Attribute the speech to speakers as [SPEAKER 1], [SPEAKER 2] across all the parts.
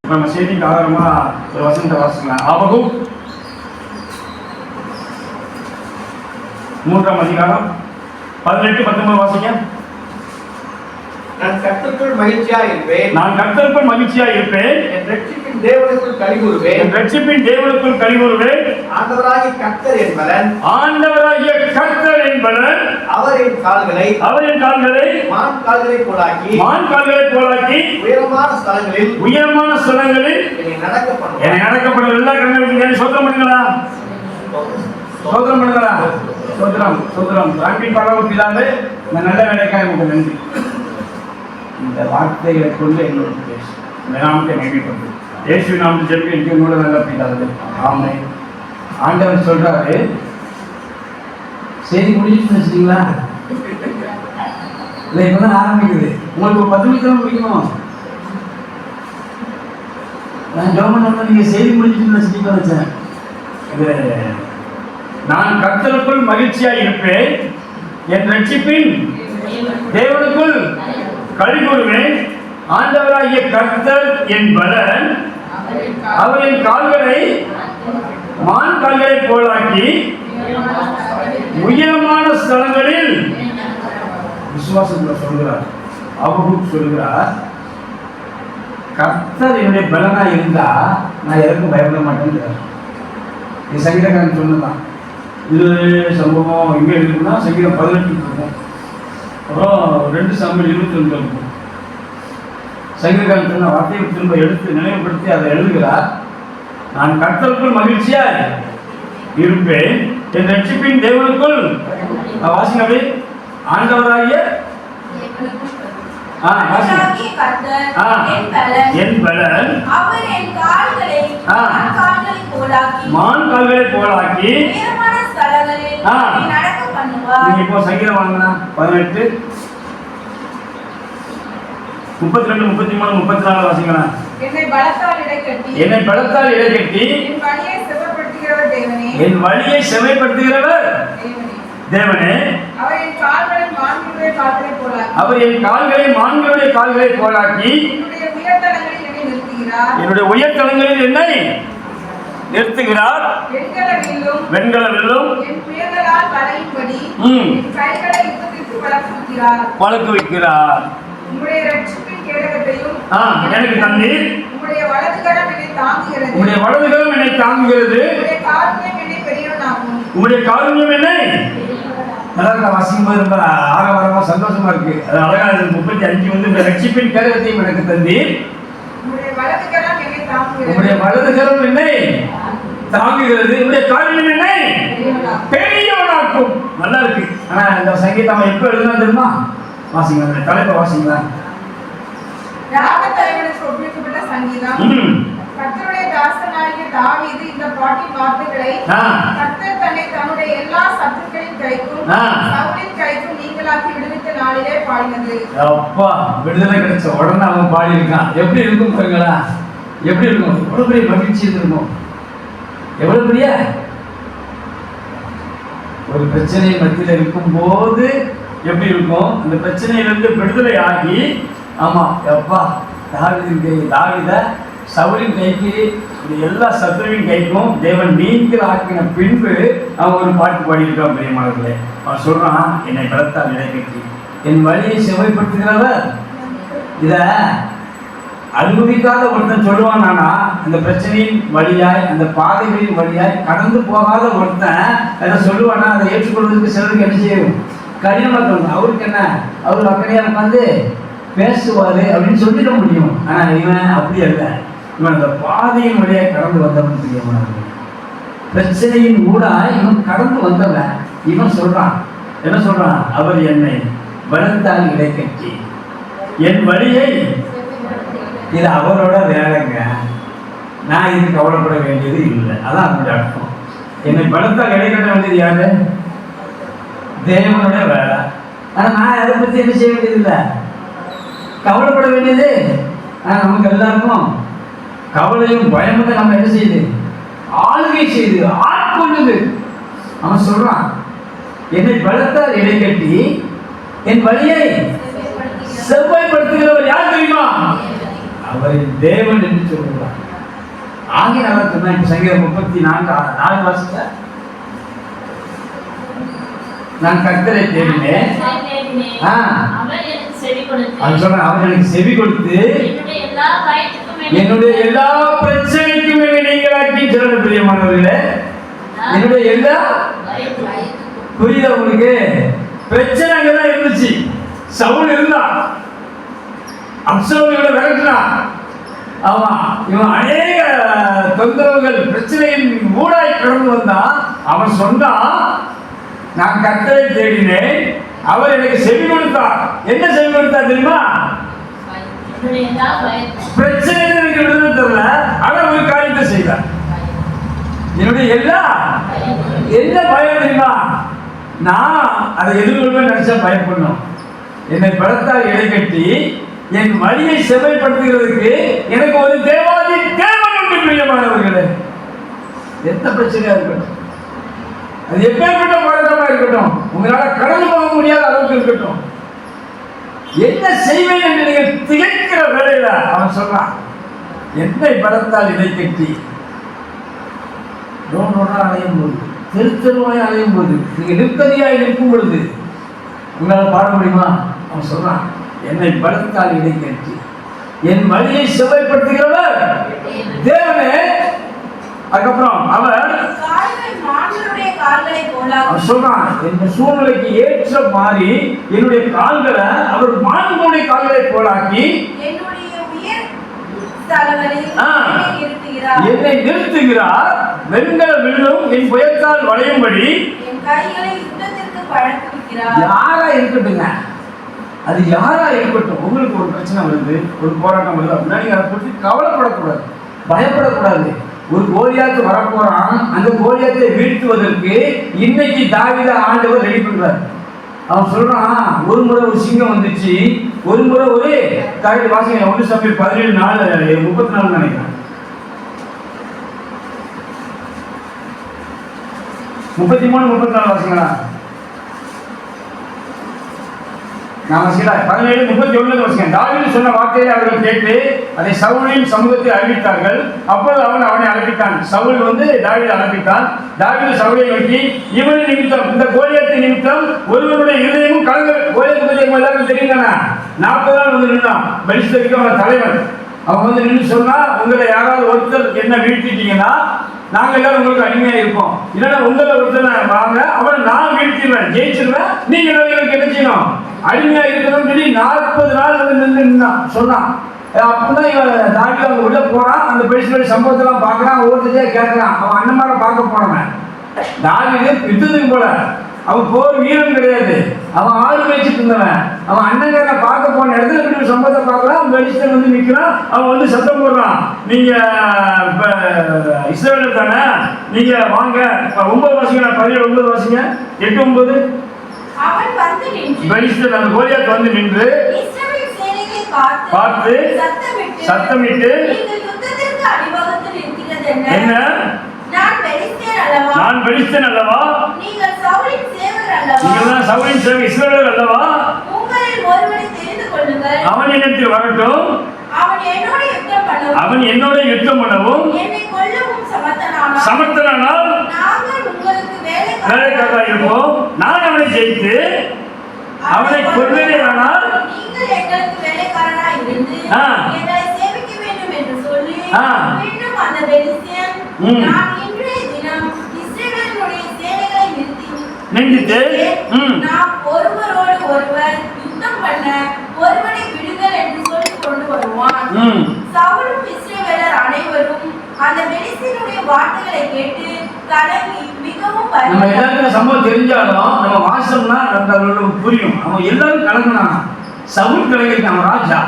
[SPEAKER 1] நம்ம செய்திக்கு ஆதாரமா ஒரு வசனத்தை வாசிக்கலாம். ஆபகுக் 3ஆம் அதிகாரம் 18-19 வாசிக்க.
[SPEAKER 2] நான் கர்த்தருக்குள் மகிழ்ச்சியா இருப்பேன்.
[SPEAKER 1] என்
[SPEAKER 2] ரட்சிப்பின் தேவனுக்குள் களிகூறுவேன். ஆண்டவராகிய கர்த்தர் என்பவன் அவர் என் கால்களை மான் கால்களை போலாக்கி உயரமான ஸ்தலங்களில் என்னை நடக்க பண்ணுவார்.
[SPEAKER 1] எல்லா கண்களுக்கும் சோத்திரம் பண்ணுங்களா? சோத்திரம். ராண்டி பரவாயில்ல பிதாவே, இந்த நல்ல வேலைக்காக உங்களுக்கு நன்றி. இந்த வார்த்தைகளை கொண்டு எங்களோட பேசு. இந்த நாமத்தை நம்பிக்கொண்டு இயேசு நாமத்தை ஜெபி எங்களோட நல்ல பிதாவே. ஆமென். ஆண்டவர் சொல்றாரு, சரி முடிச்சுன்னு வச்சுட்டீங்களா? இல்லை, இப்பதான் ஆரம்பிக்குது. உங்களுக்கு ஒரு 10 நிமிஷம் முடிக்கணும். நான் கவர்மெண்ட் நீங்க செய்தி முடிச்சுட்டு வச்சுட்டீங்கன்னு வச்சேன். இது நான் கர்த்தருக்குள் மகிழ்ச்சியாய் இருப்பேன், என் ரட்சிப்பின் தேவனுக்குள் களிகூறுவேன். ஆண்டவராகிய கர்த்தர் என் பலன், அவரின் கால்களை மான் கால்களை போலாக்கி உயரமான ஸ்தலங்களில் விசுவாசத்தில் சொல்கிறார். ஆபகுக் சொல்கிறார், கர்த்தர் என்னுடைய பலனா இருந்தா நான் எதற்கும் பயப்பட மாட்டேங்கிறார். இது சங்கீதக்காரன் சொன்னதான். இது சம்பவம் எங்கே இருக்குன்னா சங்கீதம் 18 இருக்கும். அப்புறம் 2 சாமுவேல் 21 இருக்கும். சங்கீதக்காரன் சொன்ன வார்த்தையை திரும்ப எடுத்து நினைவுபடுத்தி அதை எழுதுகிறார். நான் கர்த்தருக்குள் மகிழ்ச்சியா இருப்பேன், என் ரட்சிப்பின் தேவனுக்குள் வாசினவை ஆண்டவராகிய என் பலன் மான் கால்களை போலாக்கி. நீங்க இப்போ சங்கீதம் வாங்கினா 18 32 33 34 வாசிங்களா?
[SPEAKER 3] என்னை பலத்தால் இடைக்கட்டி
[SPEAKER 1] என் வழியை செவைப்படுத்துகிறவர் தேவனே. அவர் என் கால்களை மான்களுடைய கால்களை போலாக்கி என்னுடைய உயர்தலங்களில் என்னை நிறுத்துகிறார். வெண்கல வில்லும் பழக்குவிக்கிறார். எனக்கு தண்ணீர், உம்முடைய வலதுகரம் என்னை தாங்குகிறது. உம்முடைய காருண்யம் என்னை நல்லா வாசிக்கும்போது ரொம்ப ஆரவாரமா சந்தோஷமா இருக்கு. அது அழகா 35 வந்து இந்த ரட்சிப்பின் கேடகத்தையும் எனக்கு தந்தீர். உம்முடைய வலதுகரம் என்னை தாங்குகிறது. உம்முடைய காருண்யம் என்னை பெரியவனாக்கும். நல்லா இருக்கு. ஆனா இந்த சங்கீதம் எப்ப எழுதுனா தெரியுமா? வாசிங்க, தலைப்பை வாசிங்களா?
[SPEAKER 3] ஒப்புவிக்கப்பட்ட சங்கீதம். கர்த்தருடைய தாசனாகிய தாவீது இந்த பாட்டின் வார்த்தைகளை கர்த்தர் தன்னை தன்னுடைய எல்லா சத்துருக்களின் கைக்கும் சவுலின் கைக்கும் நீங்களாக்கி விடுவித்த நாளிலே பாடினது.
[SPEAKER 1] அப்பா, விடுதலை கிடைச்ச உடனே அவன் பாடி இருக்கான். எப்படி இருக்கும் பாருங்களா? எப்படி இருக்கும்? எவ்வளவு பெரிய மகிழ்ச்சி இருக்கும். எவ்வளவு பெரிய ஒரு பிரச்சனை மத்தியில் இருக்கும் போது எப்படி இருக்கும்? அந்த பிரச்சனையிலிருந்து விடுதலை ஆகி, ஆமா அப்பா தாவீத சவுலின் கைக்கு எல்லா சத்துருவின் கைக்கும் தேவன் நீங்கள் ஆக்கின பின்பு அவன் ஒரு பாட்டு பாடியிருக்கான். பிரியமானவர்களே, அவன் சொல்றான், என்னை பலத்தால் இடைக்கட்டி என் வழியை செவைப்படுத்துகிறவர். இத அனுபவிக்காத ஒருத்தன் சொல்லுவான். ஆனா அந்த பிரச்சனையின் வழியாய், அந்த பாதைகளின் வழியாய் கடந்து போகாத ஒருத்தன் அதை சொல்லுவானா, அதை ஏற்றுக்கொள்வதற்கு சிலருக்கு என்ன செய்யும்? கடினமா தோணும். அவருக்கு என்ன, அவருக்கு அக்கறையா உட்காந்து பேசுவாரு அப்படின்னு சொல்லிட முடியும். ஆனா இவன் அப்படி அல்ல. இவன் அந்த பாதையின் வழியாக கடந்து வந்தவன். தெரியுமானவர்கள், பிரச்சனையின் ஊடாய் இவன் கடந்து வந்தவன். இவன் சொல்றான், என்ன சொல்றான்? அவர் என்னை பலத்தால் இடைக்கட்டி என் வழியை. இது அவரோட வேலைங்க. நான் இது கவலைப்பட வேண்டியது இல்லை. அதான் அதனுடைய அர்த்தம். என்னை பலத்தால் இடைக்கட்ட வேண்டியது யாரு? தேவனுடைய வேலை. ஆனா நான் அதை பத்தி என்ன செய்ய வேண்டியது இல்லை, கவலைப்பட வேண்டியது. ஆனா நமக்கு எல்லாருக்கும் கவலையும் பயமும் நம்ம என்ன செய்யுது? ஆளுகை செய்து ஆட்கொள்ளுது. அவன் சொல்றான், என்னை பலத்தால் இடைக்கட்டி என் வழியை செவ்வாய்ப்படுத்துகிறவர் யார் தெரியுமா? அவரின் தேவன் என்று சொல்லுகிறார். ஆகினால சொன்னா இப்ப சங்கீதம் 34 வருஷத்துல நான் கர்த்தரை தேடினேன், அது சொன்ன அவர் எனக்கு செவி கொடுத்து என்னுடைய எல்லா பிரச்சனைக்கும் நீங்களாக்கி சொல்ல. பிரியமானவர்களே, என்னுடைய எல்லா புரியுதா உங்களுக்கு? பிரச்சனைகள் தான் இருந்துச்சு. சவுல் இருந்தான், அப்சலோமை விரட்டினான். ஆமா, இவன் அநேக தொந்தரவுகள் பிரச்சனையின் ஊடாய் கடந்து வந்தான். அவன் சொன்னான், நான் கர்த்தரை தேடினேன், அவர் எனக்கு செவி கொடுத்தார். என்ன செவி கொடுத்தார் தெரியுமா? பிரச்சனை எனக்கு விடுதலை தரல, அவர் ஒரு காரியத்தை செய்தார். என்னுடைய எல்லா என்ன பயம் தெரியுமா? நான் அதை எதிர்கொள்வேன் நினைச்சா பயப்படணும். என்னை பலத்தால் இடை கட்டி என் வழியை செவைப்படுத்துகிறதுக்கு எனக்கு ஒரு தேவாதி தேவன் உண்டு. பிரியமானவர்களே, எந்த பிரச்சனையா இருக்கட்டும், அது எப்பேற்பட்ட போராட்டமா இருக்கட்டும், உங்களால கடந்து போக முடியாத அளவுக்கு இருக்கட்டும், என்ன செய்வேன் என்று நீங்கள் திகைக்கிற வேளையில அவன் சொல்றான், என்னை பலத்தால் இடை கட்டி ரோடா அலையும் போது, தெருத்தருவாய் அலையும் போது, நீங்க நிற்கதியாய் நிற்கும் பொழுது உங்களால் பாட முடியுமா? அவன் சொல்றான், என்னை பலத்தால் இடை கட்டி என் வழியை செவ்வாய்ப்படுத்துகிறவர் தேவனே. அதுக்கப்புறம் அவர் சொல்றான், என் சூழ்நிலைக்கு ஏற்ற மாதிரி என்னுடைய கால்களை அவர் மான்களுடைய கால்களை போலாக்கி என்னை நிறுத்துகிறார். வெண்கல வில்லும் என் புயத்தால் வளையும்படி யாரா இருக்கட்டுங்க, அது யாரா இருக்கட்டும், உங்களுக்கு ஒரு பிரச்சனை வருது, ஒரு போராட்டம் வருது அப்படின்னா நீங்க அதை பற்றி கவலைப்படக்கூடாது, பயப்படக்கூடாது. ஒரு கோலியாத்து வரப்போறான், அந்த கோலியாத்தை வீழ்த்துவதற்கு இன்னைக்கு தாவீதை ஆண்டவர் ரெடி பண்றார். அவன் சொல்றான், ஒரு முறை ஒரு சிங்கம் வந்துச்சு, ஒரு முறை ஒரு கரெக்ட் வாசிங்க 1 சாமுவேல் 17:34 நினைக்கிறேன். 33-34 வாசிங்களா? நான் வாசிக்கிறேன். 17:31 வாசிக்கிறேன். தாவீது சொன்ன வார்த்தையை அவர்கள் கேட்டு அதை சவுலின் சமூகத்தில் அறிவித்தார்கள். அப்போது அவனை அழைப்பித்தான். சவுல் தாவீதை அழைப்பித்தான். தாவீது சவுலை நோக்கி, இவனின் நிமித்தம், இந்த கோலியாத்தின் நிமித்தம் ஒருவனுடைய இருதயமும் கலங்க. கோலியாத்து எல்லாருக்கும் தெரியுங்க, 40 நாள் நின்றான். பெலிஸ்தருக்கு அவன் தலைவன். அவன் நின்று சொன்னா, உங்களை யாராவது ஒருத்தர் என்ன வீழ்த்திட்டீங்கன்னா நாங்க எல்லாரும் உங்களுக்கு அடிமையா இருப்போம், இல்லைன்னா உங்களை ஒருத்தர் வாங்க, அவனை நான் வீழ்த்திடுவேன், ஜெயிச்சிருவேன், நீங்க என்ன செய்யணும், அடிமையா இருக்கணும்னு சொல்லி 40 நாள் நின்று சொன்னான். அப்படிதான் இவன் தாண்டி அவங்க உள்ள போறான். அந்த பெருசு சம்பவத்தெல்லாம் பார்க்கறான், ஒவ்வொருத்தையே கேட்கறான். அவன் அண்ணன்மார பார்க்க போனவன் தாவீது யுத்தத்துக்கு போல, அவன் போர் வீரன் கிடையாது, அவன் ஆடு மேய்ச்சிட்டு இருந்தவன். அவன் அண்ணங்கார பார்க்க போன இடத்துல இப்படி சம்பவத்தை பார்க்கலாம். அவன் வெளிச்சம் நிற்கிறான். அவன் சத்தம் போடுறான், நீங்க இஸ்ரவேலர் தானே, நீங்க வாங்க. 9 வாசிங்க, 17-9 வாசிங்க, 8-9. பெலிஸ்தர் அந்த கோலியாத் வந்து நின்று பார்த்து சத்தமிட்டு, என்ன, நான் பெலிஸ்தன் அல்லவா, நீங்கள் சவுலின் சேவகர் இஸ்ரவேலர் அல்லவா, அவன் என்னிடத்தில் வரட்டும், அவன் என்னோட யுத்தம் பண்ணவும் சமர்த்தனானால் வேலைக்காக இருப்போம். நான் அவனை ஜெயித்து அவனை கொள்வேனே, ஆனால் நின்றுட்டு
[SPEAKER 3] ஒருவரோடு ஒருவர் யுத்தம் பண்ண ஒருவனை விடுங்கள் என்று சொல்லி கொண்டு வருவான். சவுலும் இஸ்ரவேலர் அனைவரும் அந்த பெலிஸ்தனுடைய வார்த்தைகளை கேட்டு கலங்கி மிகவும்
[SPEAKER 1] நம்ம எல்லாருக்கும் சம்பவம் தெரிஞ்சாலும் நம்ம வாசம்னா நமக்கு புரியும். அவன் எல்லாரும் கலங்கினான். சவுல் கலங்கிருக்கான், ராஜா,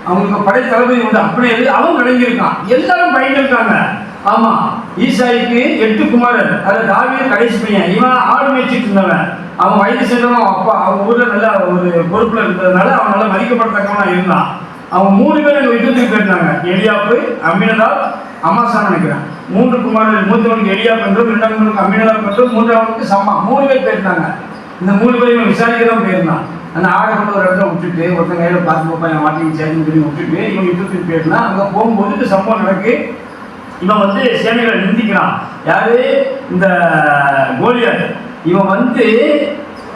[SPEAKER 1] அவங்களுக்கு படை தளபதி உண்டு, அப்படியே அவன் கலங்கிருக்கான். எல்லாரும் பயந்துருக்காங்க. ஆமா, ஈசாய்க்கு 8 குமாரர், அதில் தாவீது கடைசி பையன். இவன் ஆடு மேய்ச்சிட்டு இருந்தவன். அவன் வயது சென்றவன். அப்பா அவங்க ஊர்ல நல்ல ஒரு பொறுப்புல இருந்ததுனால அவன் நல்லா மதிக்கப்படத்தக்கவனா இருந்தான். அவன் 3 பேர் அங்க யுத்தத்துக்கு போயிருந்தாங்க. எலியாப்பு, அம்மினதாப், அமாசா நினைக்கிறேன். 3 குமாரர்கள். மூத்தவனுக்கு எலியாப் என்றும், 2ஆவதுக்கு அம்மினதாப் என்றும், 3ஆவதுக்கு சம்மா. 3 பேர் போயிருந்தாங்க. இந்த 3 பேரையும் விசாரிக்க தான் போயிருந்தான். அந்த ஆடை கொண்டு ஒரு இடத்துல விட்டுட்டு ஒருத்தன் கையில் பார்த்து பார்ப்பா என் மாட்டிக்கு சேர்ந்து சொல்லி விட்டுட்டு இவங்க யுத்தத்துக்கு போயிருந்தா அங்கே போகும்போது இந்த சம்பவம் நடக்கு. இவன் வந்து சேனைகளை நிந்திக்கிறான். யாரு? இந்த கோலியாத். இவன் வந்து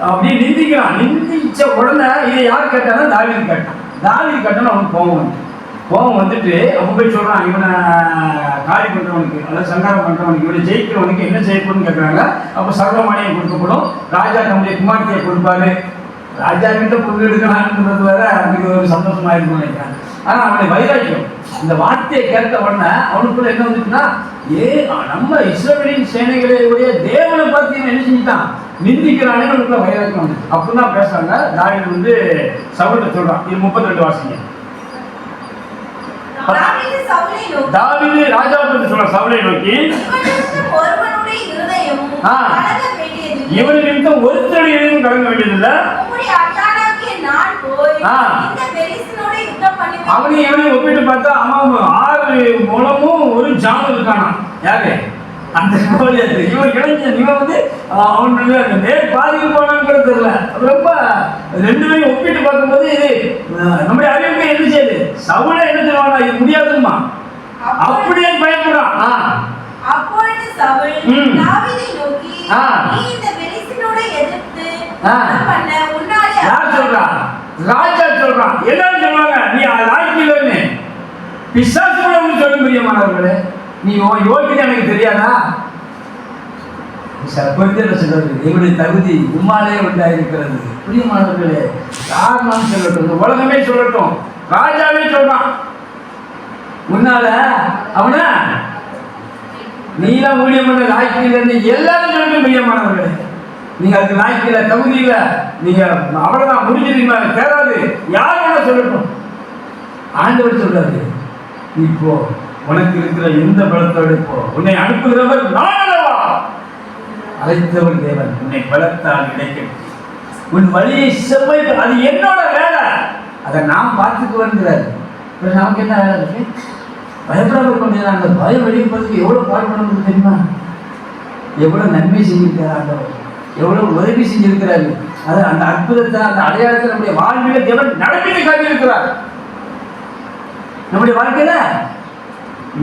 [SPEAKER 1] அப்படியே நிந்திக்கிறான். நிந்திச்ச உடனே இதை யார் கேட்டானா தாவீது கேட்டான். தாவீது கேட்டாலும் அவனுக்கு கோபம் வந்துட்டு அவன் போய் சொல்றான், இவனை காலி பண்றவனுக்கு அதாவது சங்காரம் பண்றவனுக்கு இவனை ஜெயிக்கிறவனுக்கு என்ன செய்யப்படும்னு கேட்கறாங்க. அப்போ சர்வமானியம் கொடுக்கப்படும். ராஜா நம்முடைய குமார்த்தியை கொடுப்பாரு. ராஜா கிட்ட பொண்ணு எடுக்கலாம்ன்றது வேற அவனுக்கு ஒரு சந்தோஷமா இருக்கும்னு நினைக்கிறான். ஆனா அவனுடைய வைராக்கியம் இந்த வார்த்தையை கேட்ட உடனே அவனுக்குள்ள என்ன வந்துச்சுன்னா, நம்ம இஸ்ரவேலின் சேனைகளுடைய தேவனை பார்த்து என்ன செஞ்சுட்டான், நிந்திக்கிறானே அவனுக்குள்ள வைராக்கியம் வந்து அப்படின்னா பேசுறாங்க. தாவீது வந்து சவுல்கிட்ட சொல்றான். இது 32 வாசிங்க. தாவீது ராஜாவை பற்றி சொல்றான். சவுலை நோக்கி இவன் நிமித்தம் ஒருத்தருடைய இதயம் கலங்க வேண்டியதில்லை. அவனையும் எவனையும் ஒப்பிட்டு பார்த்தா அவன் 6 முழமும் ஒரு ஜாமம் இருக்கானா. யாரு? அந்த கோலியாத். இவன் இளைஞன். இவன் வந்து அவனுடைய நேர் பாதிக்கு போனான்னு கூட தெரியல. ரொம்ப 2 பேரையும் ஒப்பிட்டு பார்க்கும்போது இது நம்முடைய அறிவுக்கு என்ன செய்யுது, சவுலை என்ன சொல்லுவாங்க, இது முடியாதுமா அப்படியே பயப்படுறான்.
[SPEAKER 3] அப்பொழுது சவுல் தாவீதை நோக்கி, நீ இந்த பெலிஸ்தீனோட எதிர்த்து பண்ண உன்னாலே
[SPEAKER 1] யார் சொல்றா? ராஜா சொல்றான். எல்லாரும் சொல்றாங்க நீ லாய்க்கில்லைன்னு. பிசாசு கூட உங்களுக்கு சொல்ல பிரியமானவர்களே, நீ யோகிதை எனக்கு தெரியாதா? சொல்றது எங்களுடைய தகுதி உம்மாலே உண்டாயிருக்கிறது. பிரியமானவர்களே, யாருனாலும் சொல்லட்டும், உலகமே சொல்லட்டும், ராஜாவே சொல்றான், உன்னால அவன நீலாம் ஊழியம் பண்ண லாய்க்கில்லைன்னு எல்லாரும் சொல்லட்டும். பிரியமானவர்களே, நீங்க அதுக்கு லாய்க்கில்லை, தகுதி இல்லை, நீங்க அவ்வளவுதான் முடிஞ்சிருக்கீங்க, தேராது, யார் வேணா சொல்லட்டும். ஆண்டவர் சொல்றாரு, இப்போ உனக்கு இருக்கிற எந்த பலத்தோடு இப்போ உன்னை அனுப்புகிறவர் நான் அல்லவா, அழைத்தவர் தேவன், உன்னை பலத்தால் இணைக்கும், உன் வழியை செவ்வாய், அது என்னோட வேலை, அதை நான் பார்த்துக்கு வருகிறார். நமக்கு என்ன வேலை இருக்கு? பயப்படாம கொஞ்சம் அந்த பயம் வெளிப்படுறதுக்கு எவ்வளவு பாடுபடணும் தெரியுமா? எவ்வளவு நன்மை செஞ்சிருக்கிறார், எவ்வளவு உதவி செஞ்சிருக்கிறாரு. அது அந்த அற்புதத்தை, அந்த அடையாளத்தை நம்முடைய வாழ்வில தேவன் நடப்பிட்டு காட்டியிருக்கிறார். நம்முடைய வாழ்க்கையில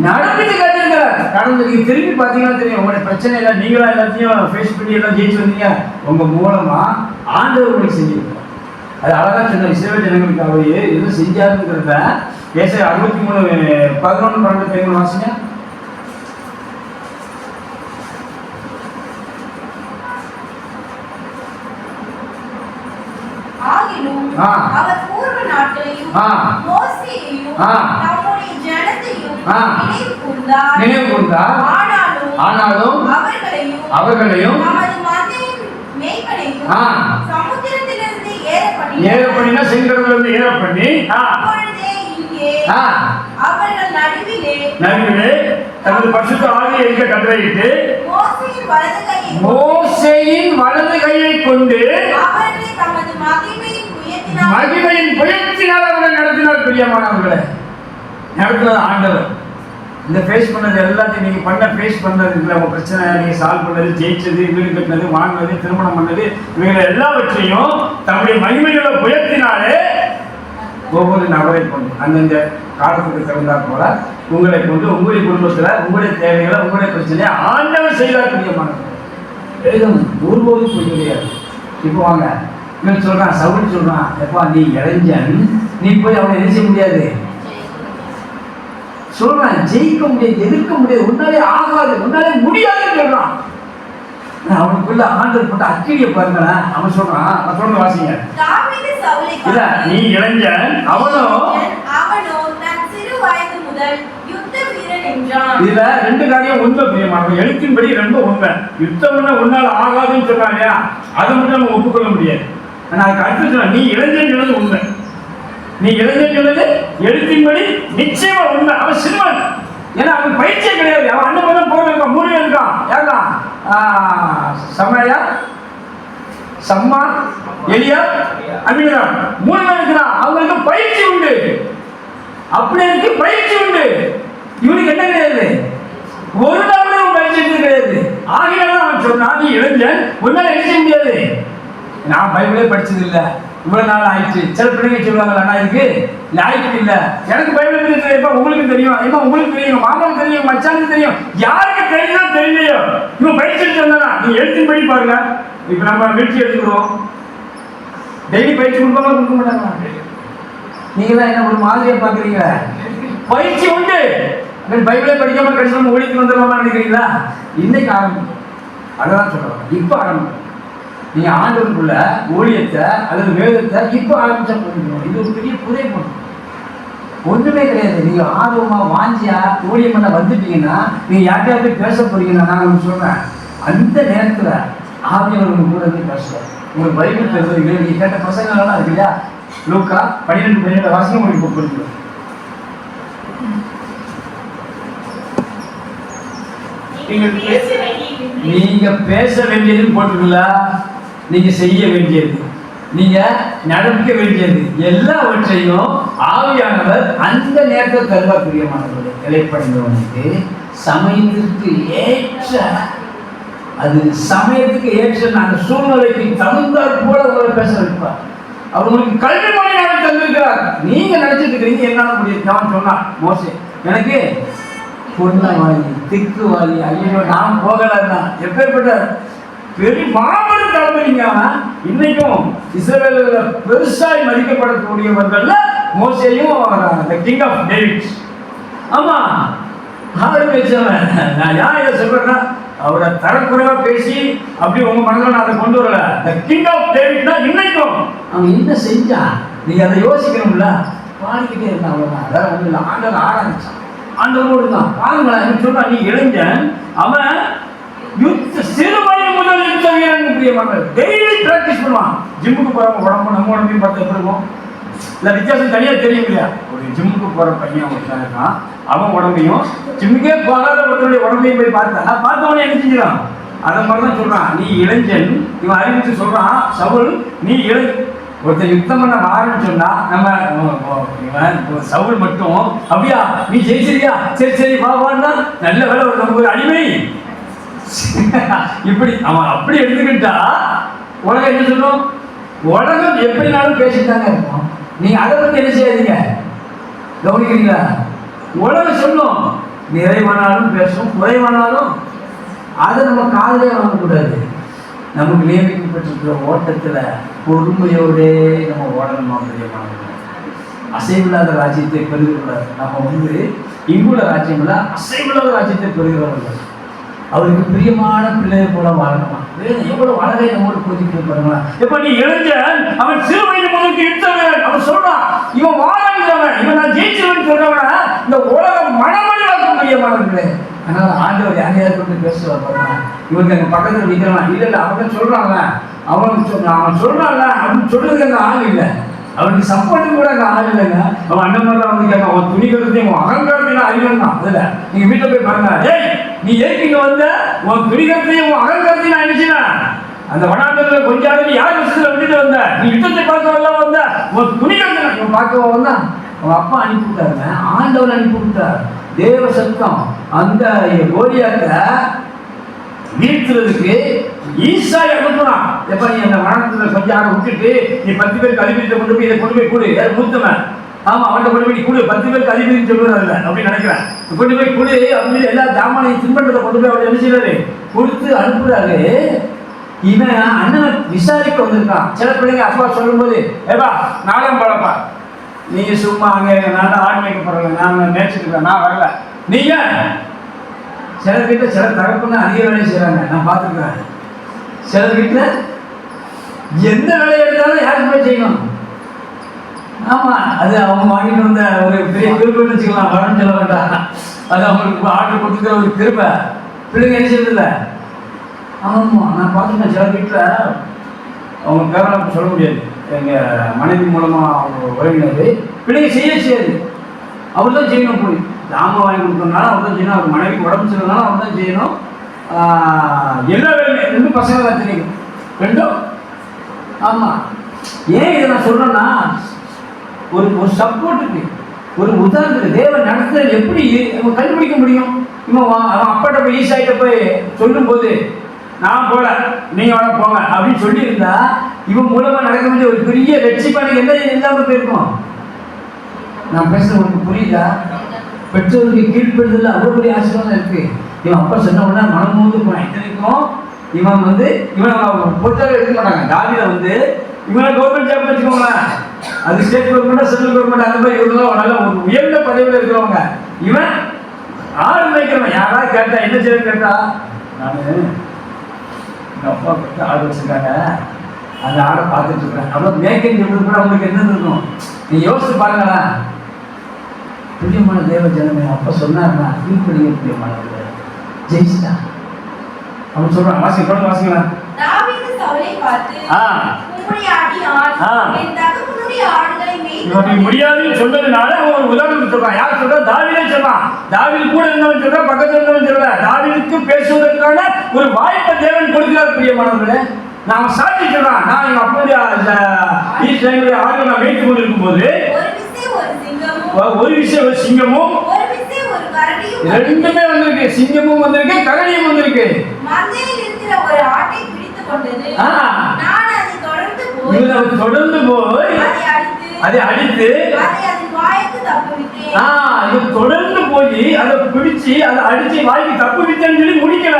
[SPEAKER 1] நடப்பிட்டு காட்டியிருக்கிறார். கடந்து நீங்க திரும்பி பார்த்தீங்கன்னா தெரியும், உங்களுடைய பிரச்சனை எல்லாம் நீங்களா எல்லாத்தையும் ஃபேஸ் பண்ணி எல்லாம் ஜெயிச்சு வந்தீங்க. உங்க மூலமா ஆண்டவர் உங்களுக்கு செஞ்சிருக்கிறார். அது அழகா சொன்ன இஸ்ரவேல் ஜனங்களுக்கு அவர் எதுவும் செஞ்சாருங்கிறத ஏசாயா 63:11, 12 வாசிங்க.
[SPEAKER 3] அவர் பூர்வ நாட்களையும் மோசேயையும் நம்முடைய ஜனத்தையும்
[SPEAKER 1] நினைவு கூர்ந்தார். ஆனாலும் அவர்களையும்
[SPEAKER 3] நமது மந்தையின் மேய்ப்பனையும் சமுத்திரத்திலிருந்து
[SPEAKER 1] ஏற பண்ணினா செங்கடலிலிருந்து ஏற பண்ணி
[SPEAKER 3] அப்பொழுதே இங்கே அவர்கள் நடுவிலே
[SPEAKER 1] தனது பரிசுத்த ஆவியை எங்க கட்டளையிட்டு மோசேயின் வலது கையை கொண்டு
[SPEAKER 3] அவர்களை தமது
[SPEAKER 1] மகிமையின் புயத்தினால் அவர்கள் நடத்தினார். பிரியமானவர்களே, நடத்தினது ஆண்டவர். இந்த ஃபேஸ் பண்ணது எல்லாத்தையும் நீங்க ஃபேஸ் பண்ணது இல்லை, உங்க பிரச்சனை நீங்க சால்வ் பண்ணது, ஜெயிச்சது, வீடு கட்டினது, வாங்கினது, திருமணம் பண்ணது, இவைகள் எல்லாவற்றையும் தம்முடைய மகிமையுள்ள புயத்தினாலே ஒவ்வொரு நபரை கொண்டு அந்தந்த காலத்துக்கு தகுந்தாற் போல உங்களை கொண்டு உங்களுடைய குடும்பத்துல உங்களுடைய தேவைகளை, உங்களுடைய பிரச்சனையை ஆண்டவர் செய்தார். பிரியமானவர்களே, வேதம் ஒருபோதும் போய் கிடையாது. இப்போ வாங்க, இவன் சொல்றான், சவுல் சொல்றான், எப்பா நீ இளைஞன், நீ போய் அவனை என்ன செய்ய முடியாது சொல்றான், ஜெயிக்க முடியாது, எதிர்க்க முடியாது, உன்னாலே ஆகாது, உன்னாலே முடியாதுன்னு சொல்றான். அவனுக்குள்ள ஆண்டவர் போட்ட அக்கிரியை பாருங்களேன். அவன் சொல்றான், சொல்ற வாசிங்க. இல்ல, நீ இளைஞன், அவனோ
[SPEAKER 3] தன் சிறு வயது முதல் யுத்த வீரன் என்றான்.
[SPEAKER 1] இதுல 2 காரியம் உண்மை. பிரியமானவன், எழுத்தின்படி ரொம்ப உண்மை. யுத்தம் உன்னால ஆகாதுன்னு சொல்றாங்க, அதை மட்டும் நம்ம ஒப்புக்கொள்ள முடியாது. ஆனா அதுக்கு அடுத்து சொல்ல, நீ இளைஞன் சொன்னது உண்மை. நீ இளைஞன் சொன்னது எழுத்தின்படி நிச்சயமா உண்மை. அவன் சிறுவன், ஏன்னா அவன் பயிற்சியே கிடையாது. அவன் அண்ணன் போல போயிருக்கான், 3 பேர் இருக்கான். யாருதான்? சமையா, சம்மா, எலியா, அபினதாப், 3 பேர் இருக்கிறான். அவங்களுக்கு பயிற்சி உண்டு. அப்படி இருக்கு, பயிற்சி உண்டு. இவனுக்கு என்ன கிடையாது, ஒரு நாள் பயிற்சி கிடையாது. ஆகினாலும் அவன் சொன்னான், நீ இளைஞன், உன்னால என்ன செய்ய முடியாது. நான் பைபிளே படிச்சது இல்லை, இவ்வளவு நாள் ஆயிடுச்சு. சில பிள்ளைங்க சொல்லுவாங்க, அண்ணா இதுக்கு லாய்க்கு இல்லை. எனக்கு பைபிள் தெரியும், உங்களுக்கு தெரியும், ஏமா உங்களுக்கு தெரியும், மாமாவுக்கு தெரியும், மச்சானுக்கு தெரியும், யாருக்கு தெரியும் தெரியலையோ இவன் பயிற்சி சொன்னா நீங்க எழுத்து படி பாருங்க. இப்ப நம்ம வீழ்ச்சி எடுத்துக்கிறோம், டெய்லி பயிற்சி கொடுப்பாங்க, கொடுக்க மாட்டாங்க. நீங்க தான் என்ன ஒரு மாதிரியா பாக்குறீங்க? பயிற்சி உண்டு. பைபிளே படிக்காம கடைசி நம்ம ஒழித்து வந்துடலாமா நினைக்கிறீங்களா? இன்னைக்கு ஆரம்பிக்கும். அதான் சொல்றோம், இப்ப ஆரம்பிக்கும். நீங்க ஆண்டவருக்குள்ள ஊழியத்தை அல்லது வேதத்தை இப்ப ஆரம்பிச்சா போதும். இது ஒரு பெரிய புதை போடும், ஒண்ணுமே கிடையாது. நீங்க ஆர்வமா வாஞ்சியா ஊழியம் பண்ண வந்துட்டீங்கன்னா, நீங்க யார்கிட்ட பேச போறீங்கன்னா, நான் உங்களுக்கு சொல்றேன், அந்த நேரத்துல ஆவியானவர் கூட இருந்து பேசுவார். உங்களுக்கு பைபிள் தெரிஞ்சு நீங்க கேட்ட பசங்களெல்லாம் இருக்கு இல்லையா? லூக்கா 12 வாசியம் உங்களுக்கு புரிஞ்சுடும். நீங்க பேச வேண்டியது போட்டுக்கல, நீங்க செய்ய வேண்டியது, நீங்க நடக்க வேண்டியது எல்லாவற்றையும் ஆவியானவர் அந்த நேரத்தில் தருவார். பிரியமானவர்களே, இலைப்படைந்தவனுக்கு சமயத்திற்கு ஏற்ற, அது சமயத்துக்கு ஏற்ற அந்த சூழ்நிலைக்கு தகுந்தாற் போல அவரை பேச வைப்பார். அவர் உங்களுக்கு கல்வி மொழியாக தந்திருக்கிறார். நீங்க நினைச்சிட்டு இருக்கிறீங்க என்னால முடியும். அவன் சொன்னான், மோசே எனக்கு பொன்னவாளி திக்குவாளி, ஐயோ நான் போகலன்னா எப்பேற்பட்ட பெரிய மாபெரும் தலைமைங்க. இன்னைக்கும் இஸ்ரவேல்ல பெருசாய் மதிக்கப்படக்கூடியவர்கள்ல மோசேயும் கிங் ஆஃப் டேவிட். ஆமா, ஆறு வச்சவன். நான் ஏன் இதை சொல்றேன்னா, அவரை தரக்குறைவா பேசி அப்படி உங்க மனதில் நான் அதை கொண்டு வரல. கிங் ஆஃப் டேவிட் தான் இன்னைக்கும் அவன் என்ன செஞ்சான் நீங்க அதை யோசிக்கணும்ல. பாடிக்கிட்டே இருந்தான், அவ்வளவுதான். அதாவது ஒண்ணு இல்லை, ஆண்டவர் ஆரம்பிச்சான், ஆண்டவரோடு தான். பாருங்களேன், சொல்றா நீ இளைஞன், அவன் யுத்த சிறு வயது முதல் யுத்த வீரன். பிரியமான டெய்லி பிராக்டிஸ் பண்ணுவான். ஜிம்முக்கு போறவங்க உடம்பு நம்ம உடம்பையும் பார்த்து எப்படி இருக்கும்? இல்லை வித்தியாசம் தனியா தெரியும் இல்லையா? ஒரு ஜிம்முக்கு போற பையன் இருக்கான், அவன் உடம்பையும் ஜிம்முக்கே போகாத ஒருத்தருடைய உடம்பையும் போய் பார்த்தவனே என்ன செஞ்சிடான்? அதை மாதிரிதான் சொல்றான், நீ இளைஞன். இவன் அறிவித்து சொல்றான், சவுல் நீ ஒருத்தர் யுத்தம் பண்ண வாரன்னு சொன்னா நம்ம சவுல் மட்டும் அப்படியா நீ ஜெயிச்சிருக்கியா, சரி சரி வா வான்னா நல்ல வேலை, ஒரு நம்ம ஒரு அடிமை இப்படி அவன் அப்படி எடுத்துக்கிட்டா உலகம் என்ன சொல்லும்? உலகம் எப்படினாலும் பேசிட்டாங்க இருக்கும். நீங்க அதை பத்தி என்ன செய்யாதீங்க, கவனிக்கிறீங்களா? உலகம் சொல்லும், நிறைவானாலும் பேசும், குறைவானாலும் அதை நம்ம காதலே வாங்கக்கூடாது. நமக்கு நியமிக்கப்பட்டிருக்கிற ஓட்டத்துல பொறுமையோடே நம்ம ஓடணுமா? அசைவில்லாத ராஜ்யத்தை பெறுகிறார். நம்ம இங்குள்ள ராஜ்யம் இல்ல, அசைவில்லாத ராஜ்யத்தை பெறுகிறவர்கள். அவருக்கு பிரியமான பிள்ளையை போல வாழணுமா? எவ்வளவு அழகை நம்மோடு போதிட்டு பாருங்களா. எப்ப நீ இளைஞன், அவன் சிறு வயது முதலுக்கு யுத்தவன். அவன் சொல்றான், இவன் வாழன்றவன், இவன் நான் ஜெயிச்சவன் சொல்றவன இந்த உலகம் மனமணிவாக்க பிரியமானவர்களே. அதனால ஆண்டவர் யாரையாவது கொண்டு பேசுவார் பாருங்க. இவனுக்கு எங்க பக்கத்துல நிற்கிறான், இல்ல இல்ல அவன் சொல்றாங்க, அவன் சொல்றாங்க அப்படின்னு சொல்றதுக்கு அங்க ஆள் இல்லை, அவனுக்கு சப்போர்ட்டு கூட அங்கே ஆள் இல்லைங்க. அவன் அண்ணன் மாதிரிலாம் வந்து கேட்பான், அவன் துணிகரத்தையும் அவன் அகங்காரத்தையும் அறிவன் தான். அதில் நீங்கள் வீட்டில் போய் பாருங்க, ஏய் நீ ஏற்கிங்க வந்த உன் துணிகரத்தையும் உன் அகங்காரத்தையும் நான் நினைச்சேன். அந்த வனாந்தரத்தில் கொஞ்ச ஆளுக்கு யார் விஷயத்தில் விட்டுட்டு வந்த, நீ யுத்தத்தை பார்க்க வரலாம் வந்த, உன் துணிகரத்தை இவன் பார்க்க வந்தான். அவன் அப்பா அனுப்பி விட்டாருங்க, ஆண்டவர் அனுப்பி விட்டார். தேவ சத்தம் அந்த கோலியாத்தை வீழ்த்துறதுக்கு ஈசாய் அனுப்புறான். எப்ப நீ அந்த வனத்துல கொஞ்சம் ஆட விட்டுட்டு நீ 10 பேருக்கு அதிபதியை கொண்டு போய் இதை கொண்டு போய் கொடு, யார் மூத்தவன், ஆமா அவன்கிட்ட கொண்டு போய் கொடு, 10 பேருக்கு அதிபதினு சொல்லுறாரு அப்படின்னு நினைக்கிறேன். கொண்டு போய் கொடு அப்படின்னு எல்லா ஜாமானையும் தின்பண்டத்தை கொண்டு போய் அவர் என்ன செய்யறாரு, கொடுத்து அனுப்புறாரு. இவன் அண்ணனை விசாரிக்க வந்திருக்கான். சில பிள்ளைங்க அப்பா சொல்லும் போது, ஏப்பா நானும் பழப்பா, நீங்க சும்மா அங்க நான் ஆடு மேய்க்கப்படுறேன், நான் மேய்ச்சிருக்கேன், நான் வரல. நீங்க சில வீட்டில் சில தகப்பன்னு அதிக வேலையை செய்கிறாங்க, நான் பார்த்துருக்கேன். சில வீட்டில் எந்த வேலையை எடுத்தாலும் யாருக்கு போய் செய்யணும். ஆமாம், அது அவங்க வாங்கிட்டு வந்த ஒரு பெரிய கிருப்பைன்னு வச்சுக்கலாம், வரன்னு சொல்ல வேண்டாம். அது அவங்களுக்கு ஆர்டர் கொடுத்துக்கிற ஒரு கிருப்பை. பிள்ளைங்க என்ன செய்யறதில்ல. ஆமாம், நான் பார்த்துருக்கேன். சில வீட்டில் அவங்க பேரெல்லாம் சொல்ல முடியாது, எங்கள் மனைவி மூலமாக அவங்க உறவினர் பிள்ளைங்க செய்யாது, அவர் தான் செய்யணும். போய் ஜாமான் வாங்கி கொடுத்தோம்னாலும் அவர் தான் செய்யணும், அவர் மனைவிக்கு உடம்பு செய்யறதுனாலும் அவர் தான் செய்யணும். எல்லா வேலையும் 2 பசங்க தான் தெரியும், 2. ஆமாம், ஏன் இதை நான் சொல்கிறேன்னா, ஒரு சப்போர்ட்டுக்கு, ஒரு உதாரணத்துக்கு தேவன் நடத்துறது எப்படி நம்ம கண்டுபிடிக்க முடியும்? அவன் அப்பாட்ட போய் ஈசாயிட்ட போய் சொல்லும்போது நான் போல, நீங்க வேணா போங்க அப்படின்னு சொல்லி இருந்தா இவன் மூலமா நடக்க வேண்டிய ஒரு பெரிய ரட்சிப்பாடு என்ன இல்லாம போயிருக்கும். நான் பேசுறது உங்களுக்கு புரியுதா? பெற்றோருக்கு கீழ்ப்படுதல் அவ்வளவு பெரிய ஆசீர்வாதம் இருக்கு. இவன் அப்பா சொன்ன உடனே மனம் போது போனான். இத்தனைக்கும் இவன் இவனை பொறுத்தவரை எடுக்க மாட்டாங்க. தாவீதை இவனை கவர்மெண்ட் ஜாப் வச்சுக்கோங்களேன், அது ஸ்டேட் கவர்மெண்ட் சென்ட்ரல் கவர்மெண்ட் அந்த மாதிரி இவங்கெல்லாம் நல்ல ஒரு உயர்ந்த பதவியில் இருக்கிறவங்க. இவன் ஆடு மேய்க்கிறவன். யாராவது கேட்டா என்ன செய்ய கேட்டா, நான் எங்கள் அப்பா கிட்ட ஆடு வச்சிருக்காங்க, அந்த ஆடை பார்த்துட்டு இருக்கிறேன். அவ்வளோ மேய்க்கிறது கூட அவங்களுக்கு என்ன இருக்கும் நீ யோசிச்சு பாருங்களேன். பிரியமான தேவ ஜனமே, அப்ப சொன்னாருன்னா கீழ்ப்படிய பிரியமானவர்களே ஜெயிச்சிட்டா. அவன் சொல்றான், வாசிக்கலாம் வாசிக்கலாம்.
[SPEAKER 3] தாவீது சவுலை பார்த்து, உம்முடைய அடியான் என் தகப்பனுடைய ஆடுகளை மேய்க்க
[SPEAKER 1] முடியாதுன்னு சொன்னதுனால ஒரு உதாரணம் சொல்றான். யார் சொல்றா? தாவீதே சொல்றான். தாவீது கூட இருந்தவன் சொல்றா, பக்கத்துல இருந்தவன் சொல்ற. தாவீதுக்கு பேசுவதற்கான ஒரு வாய்ப்பை தேவன் கொடுக்கிறார். பிரியமானவர்களே, நான் சாட்சி சொல்றான். நான் எங்க அப்பனுடைய ஆடுகளை நான் மேய்த்து கொண்டிருக்கும் போது ஒரு விஷயம் ஒரு சிங்கமும் ரெண்டுமே வந்திருக்கு. சிங்கமும் வந்திருக்கு, கரடியும் வந்திருக்கு.
[SPEAKER 3] மந்தையில் இருக்கிற ஒரு ஆட்டை பிடித்துக் கொண்டது. நான் அதை
[SPEAKER 1] தொடர்ந்து போய் அதை அடித்து
[SPEAKER 3] அதன் வாய்க்கு தப்புவித்தேன்.
[SPEAKER 1] இது தொடர்ந்து போய் அதை பிடிச்சு அதை அடிச்சு வாய்க்கு தப்புவித்தேன்னு சொல்லி முடிக்கல.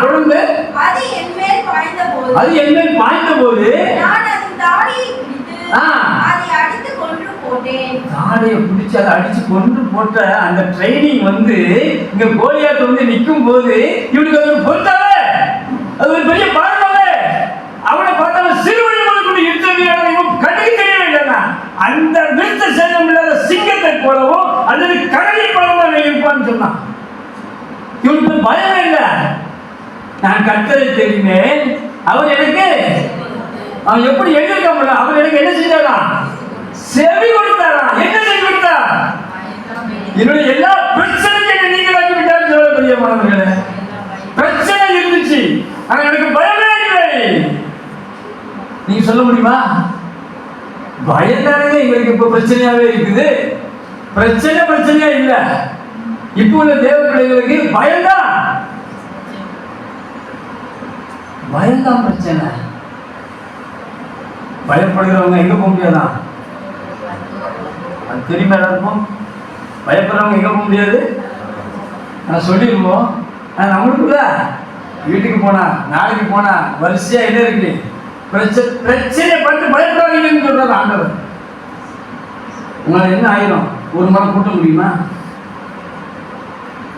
[SPEAKER 1] தொடர்ந்து
[SPEAKER 3] அது என் மேல்
[SPEAKER 1] பாய்ந்த போது
[SPEAKER 3] நான் அதன் தாடியை பிடித்து அதை அடித்து கொன்று போட்டேன்.
[SPEAKER 1] தாடியை பிடிச்சு அதை அடிச்சு கொன்று போட்ட அந்த ட்ரைனிங் இங்க கோலியாத் நிற்கும் போது இவனுக்கு அது ஒரு பொருத்தாவே, அது ஒரு பெரிய பாடமாவே. அவனை பார்த்தாலும் சிறுவழி முதற்கொண்டு யுத்த வீரர்கள் இவன் கண்ணுக்கு தெரியவே இல்லைன்னா அந்த விருத்த சேதம் இல்லாத சிங்கத்தை போலவும் அல்லது கரடி போலவும் இருப்பான்னு சொன்னான். இவனுக்கு பயமே இல்லை. நான் கர்த்தரை தெரிந்தேன், அவர் எனக்கு அவன் எப்படி எழுதிருக்க முடியல, அவர் எனக்கு என்ன செஞ்சாரா? செவி கொடுத்தாரா? என்ன செவி கொடுத்தா? என்னுடைய எல்லா பிரச்சனையும் நீங்களாக்கி விட்டான்னு சொல்ல பிரியமானவர்களே. பிரச்சனை இருந்துச்சு, ஆனா எனக்கு பயமே இல்லை. நீங்க சொல்ல முடியுமா? பயந்தானே எங்களுக்கு இப்ப பிரச்சனையாவே இருக்குது. பிரச்சனையா இல்ல. இப்ப உள்ள தேவ பிள்ளைகளுக்கு பயம்தான் பிரச்சனை. பயப்படுகிறவங்க எங்க போக முடியாதான்? அது தெரியுமா எல்லாருக்கும்? பயப்படுறவங்க எங்க போக முடியாது? நான் சொல்லிருக்கோம். நம்மளுக்குள்ள வீட்டுக்கு போனா நாளைக்கு போனா வரிசையா என்ன இருக்கு? பிரச்சனை பார்த்து பயப்படாதீங்கன்னு சொல்றாரு ஆண்டவர். உங்களால என்ன ஆயிரும்? ஒரு மரம் கூட்ட முடியுமா?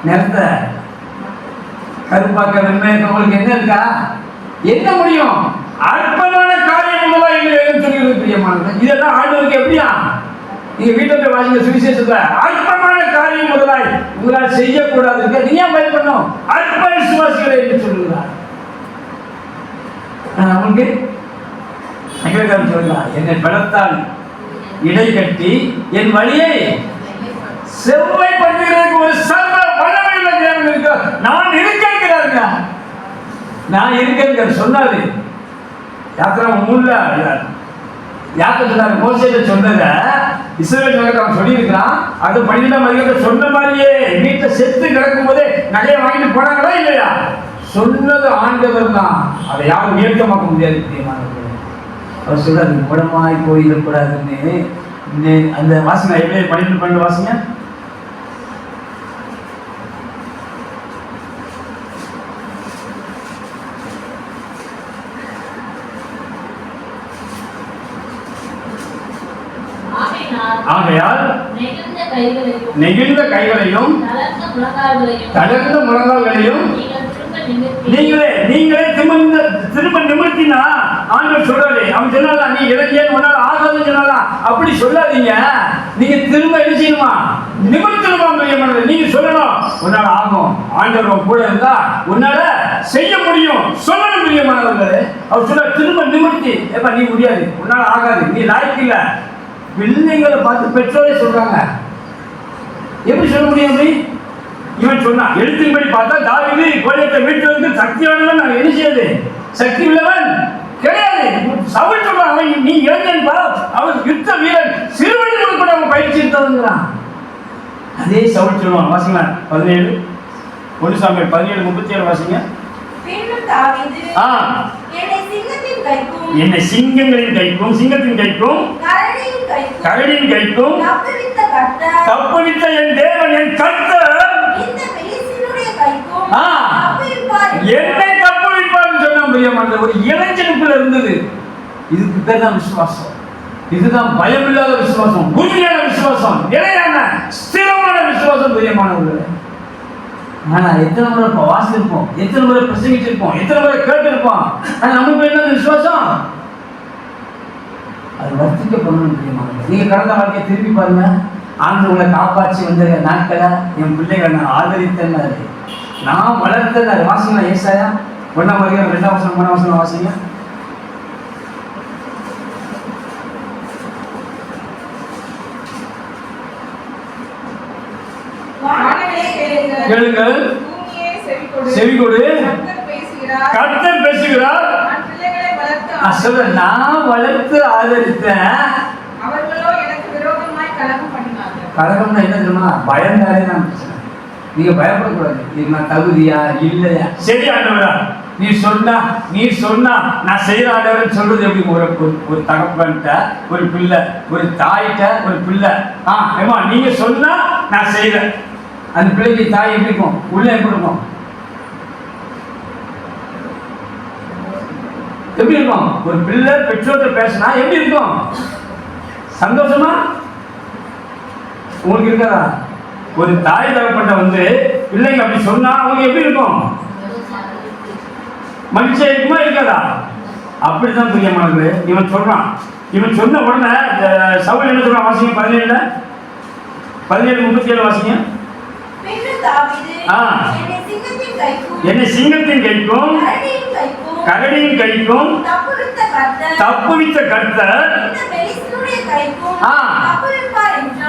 [SPEAKER 1] நேரத்தை கருப்பாக்க வெண்மையாக உங்களுக்கு என்ன இருக்கா? என்ன முடியும்? அற்பமான காரியம் சொல்லிடுறது பிரியமானது. இதெல்லாம் ஆண்டவருக்கு எப்படியா? நீங்க வீட்டில் வாசிக்க சுவிசேஷத்தை அற்பமான காரியம் முதலாய் உங்களால் செய்யக்கூடாது. நீ ஏன் பயப்படணும்? அற்ப விசுவாசிகளை என்று சொல்லுகிறார். அவங்களுக்கு என்னை பலத்தால் இடை கட்டி என் வழியை செவ்வாய்ப்படுத்துகிறதுக்கு ஒரு சர்வ வல்லமையுள்ள தேவன் இருக்க. நான் இருக்கிறாருங்க, நான் இருக்கிறேன் சொன்னாரு. யாத்திரா 3ல யாத்திரை மோசேட்ட சொன்னத இஸ்ரவேல் ஜனங்களுக்கு அவன் சொல்லியிருக்கிறான். அது 12ஆம் அதிகாரத்துல சொன்ன மாதிரியே வீட்டை செத்து கிடக்கும் போதே நகையை வாங்கிட்டு போனாங்களா இல்லையா? சொன்னது ஆண்டவர் தான். அதை யாரும் உயர்த்தமாக்க முடியாது. அவர் சொல்றாரு, குடமாய் போயிடக்கூடாதுன்னு. அந்த வாசிங்க எப்படி 12 வாசிங்க. ஆகையால் நெகிழ்ந்த கைகளையும் தளர்ந்த முழங்கால்களையும் நீங்களே திரும்ப நிமிர்த்தினா ஆண்டவர் சொல்றாரு. அவன் சொன்னால நீ இலக்கிய உன்னால ஆகாதுன்னு சொன்னால அப்படி சொல்லாதீங்க. நீங்க திரும்ப என்ன செய்யணுமா? நிமிர்த்தணுமா? நீங்க சொல்லணும், உன்னால ஆகும். ஆண்டவர் கூட இருந்தா உன்னால செய்ய முடியும் சொல்லணும். பிரியமானவர்களே, அவர் சொல்ற திரும்ப நிமிர்த்தி, எப்ப நீ முடியாது, உன்னால ஆகாது, நீ லாய்க்கு இல்ல. பிள்ளைங்களை பார்த்து பெற்றோரே சொல்றாங்க. எப்படி சொல்ல முடியும்? இவன் சொன்னான். எழுத்தின்படி பார்த்தா தாவீது கோலியாத்தை வீட்டிலிருந்து சக்தியானவன். நான் என்ன செய்யாது? சக்தி உள்ளவன் கிடையாது. சவுல் சொல்றான், அவன் நீ இளைஞன் பா, அவன் யுத்த வீரன், சிறுவர்கள் கூட அவன் பயிற்சி எடுத்தவங்கிறான். அதே சவுல் சொல்லுவான். வாசிங்க 17 1 சாமுவேல் 17:37 வாசிங்க.
[SPEAKER 3] பின்னும் தாவீது
[SPEAKER 2] ஆ
[SPEAKER 3] என்னை சிங்கத்தின் கைக்கும்
[SPEAKER 2] என்னை சிங்கங்களின் கைக்கும் சிங்கத்தின் கைக்கும் கரடியின் கைக்கும் தப்புவித்த என் தேவன் என் கர்த்தர்
[SPEAKER 3] இந்த பெலிஸ்தீனுடைய கைக்கும்
[SPEAKER 2] ஆ என்னை தப்புவிப்பார்னு சொன்னா பிரியமான ஒரு இளைஞனுக்குள்ள இருந்தது. இதுக்கு பேர் தான் விசுவாசம். இதுதான் பயமில்லாத விசுவாசம், உறுதியான விசுவாசம், நிலையான ஸ்திரமான விசுவாசம் பிரியமானவர்களே. ஆனா எத்தனை முறை வாசிச்சிருப்போம், எத்தனை முறை பிரசங்கிச்சிருப்போம், எத்தனை முறை கேட்டிருப்போம். ஆனா நமக்கு என்ன விசுவாசம்? அது வர்த்திக்கப்படணும் பிரியமானவர்களே. நீங்க கடந்த வாழ்க்கையை திரும்பி பாருங்க. ஆண்டு உங்களை காப்பாற்றி வந்த நாட்களை என் பிள்ளைகளை நான் ஆதரித்தேன்னாரு, நான் வளர்த்தேன்னாரு. வாசிங்களா ஏசாயா 1ஆம் அதிகாரம் 2ஆம் வசனம் 3ஆம் வசனம் வாசிங்க. கேளுங்கள், செவிகொடு, கர்த்தர் பேசுகிறார். நான் வளர்த்து ஆதரித்தேன். கலகம்னா என்ன தெரியுமா? பயந்தாலே தான் பிரச்சனை. நீங்க பயப்படக்கூடாது. இது நான் தகுதியா இல்லையா? சரி ஆண்டவரா, நீ சொன்னா நான் செய்யற ஆண்டவர்னு சொல்றது எப்படி? ஒரு தகப்பன்ட்ட ஒரு பிள்ளை, ஒரு தாய்கிட்ட ஒரு பிள்ளை, ஏமா நீங்க சொன்னா நான் செய்யறேன். அந்த பிள்ளைக்கு தாய் எப்படி இருக்கும்? உள்ள எப்படி இருக்கும்? எப்படி இருக்கும்? ஒரு பிள்ளை பெற்றோர்கிட்ட பேசினா எப்படி இருக்கும்? சந்தோஷமா உங்களுக்கு இருக்காதா? ஒரு தாய் தகப்பன்ட்ட வந்து பிள்ளைங்க அப்படி சொன்னா அவங்க எப்படி இருக்கும்? மகிழ்ச்சியா இருக்குமா இருக்காதா? அப்படித்தான் பிரியமானது. இவன் சொன்ன உடனே சவுல் என்ன சொல்றான்? வாசிங்க 17:37 வாசிங்க. என்னை சிங்கத்தின் கைக்கும் கரடியின் கைக்கும் தப்புவித்த கர்த்தர்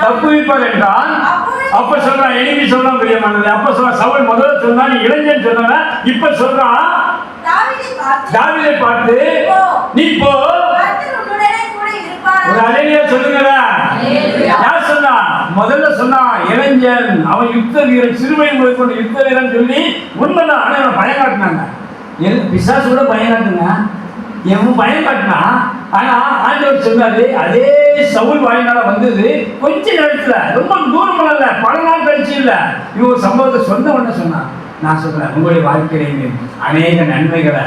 [SPEAKER 2] தப்புவிப்பார் என்றான். அப்ப சொல்றான், எனிமி சொல்றான் பிரியமானது. அப்ப சொல்றான், சவுல் முதல்ல சொன்னா நீ இளைஞன் சொன்ன, இப்ப சொல்றான் தாவீதை பார்த்து நீ போ. ஒரு அலையில சொல்லுங்களா? யார் சொன்னா? முதல்ல சொன்னா இளைஞன், அவன் யுத்த வீரன், சிறுவயது முதல் கொண்டு யுத்த வீரன் சொல்லி உண்மைதான். ஆனா அவன் பயம் காட்டினாங்க. பிசாசு கூட பயம் காட்டுங்க, எவன் பயம் காட்டினா. ஆனா ஆண்டவர் சொன்னாரு, அதே சவுல் வாயினால வந்தது கொஞ்ச நேரத்துல, ரொம்ப தூரம் இல்ல, பல நாள் கழிச்சு இல்ல. இவன் ஒரு சம்பவத்தை சொன்ன உடனே சொன்னான். நான் சொல்றேன், உங்களுடைய வாழ்க்கையில அநேக நன்மைகளை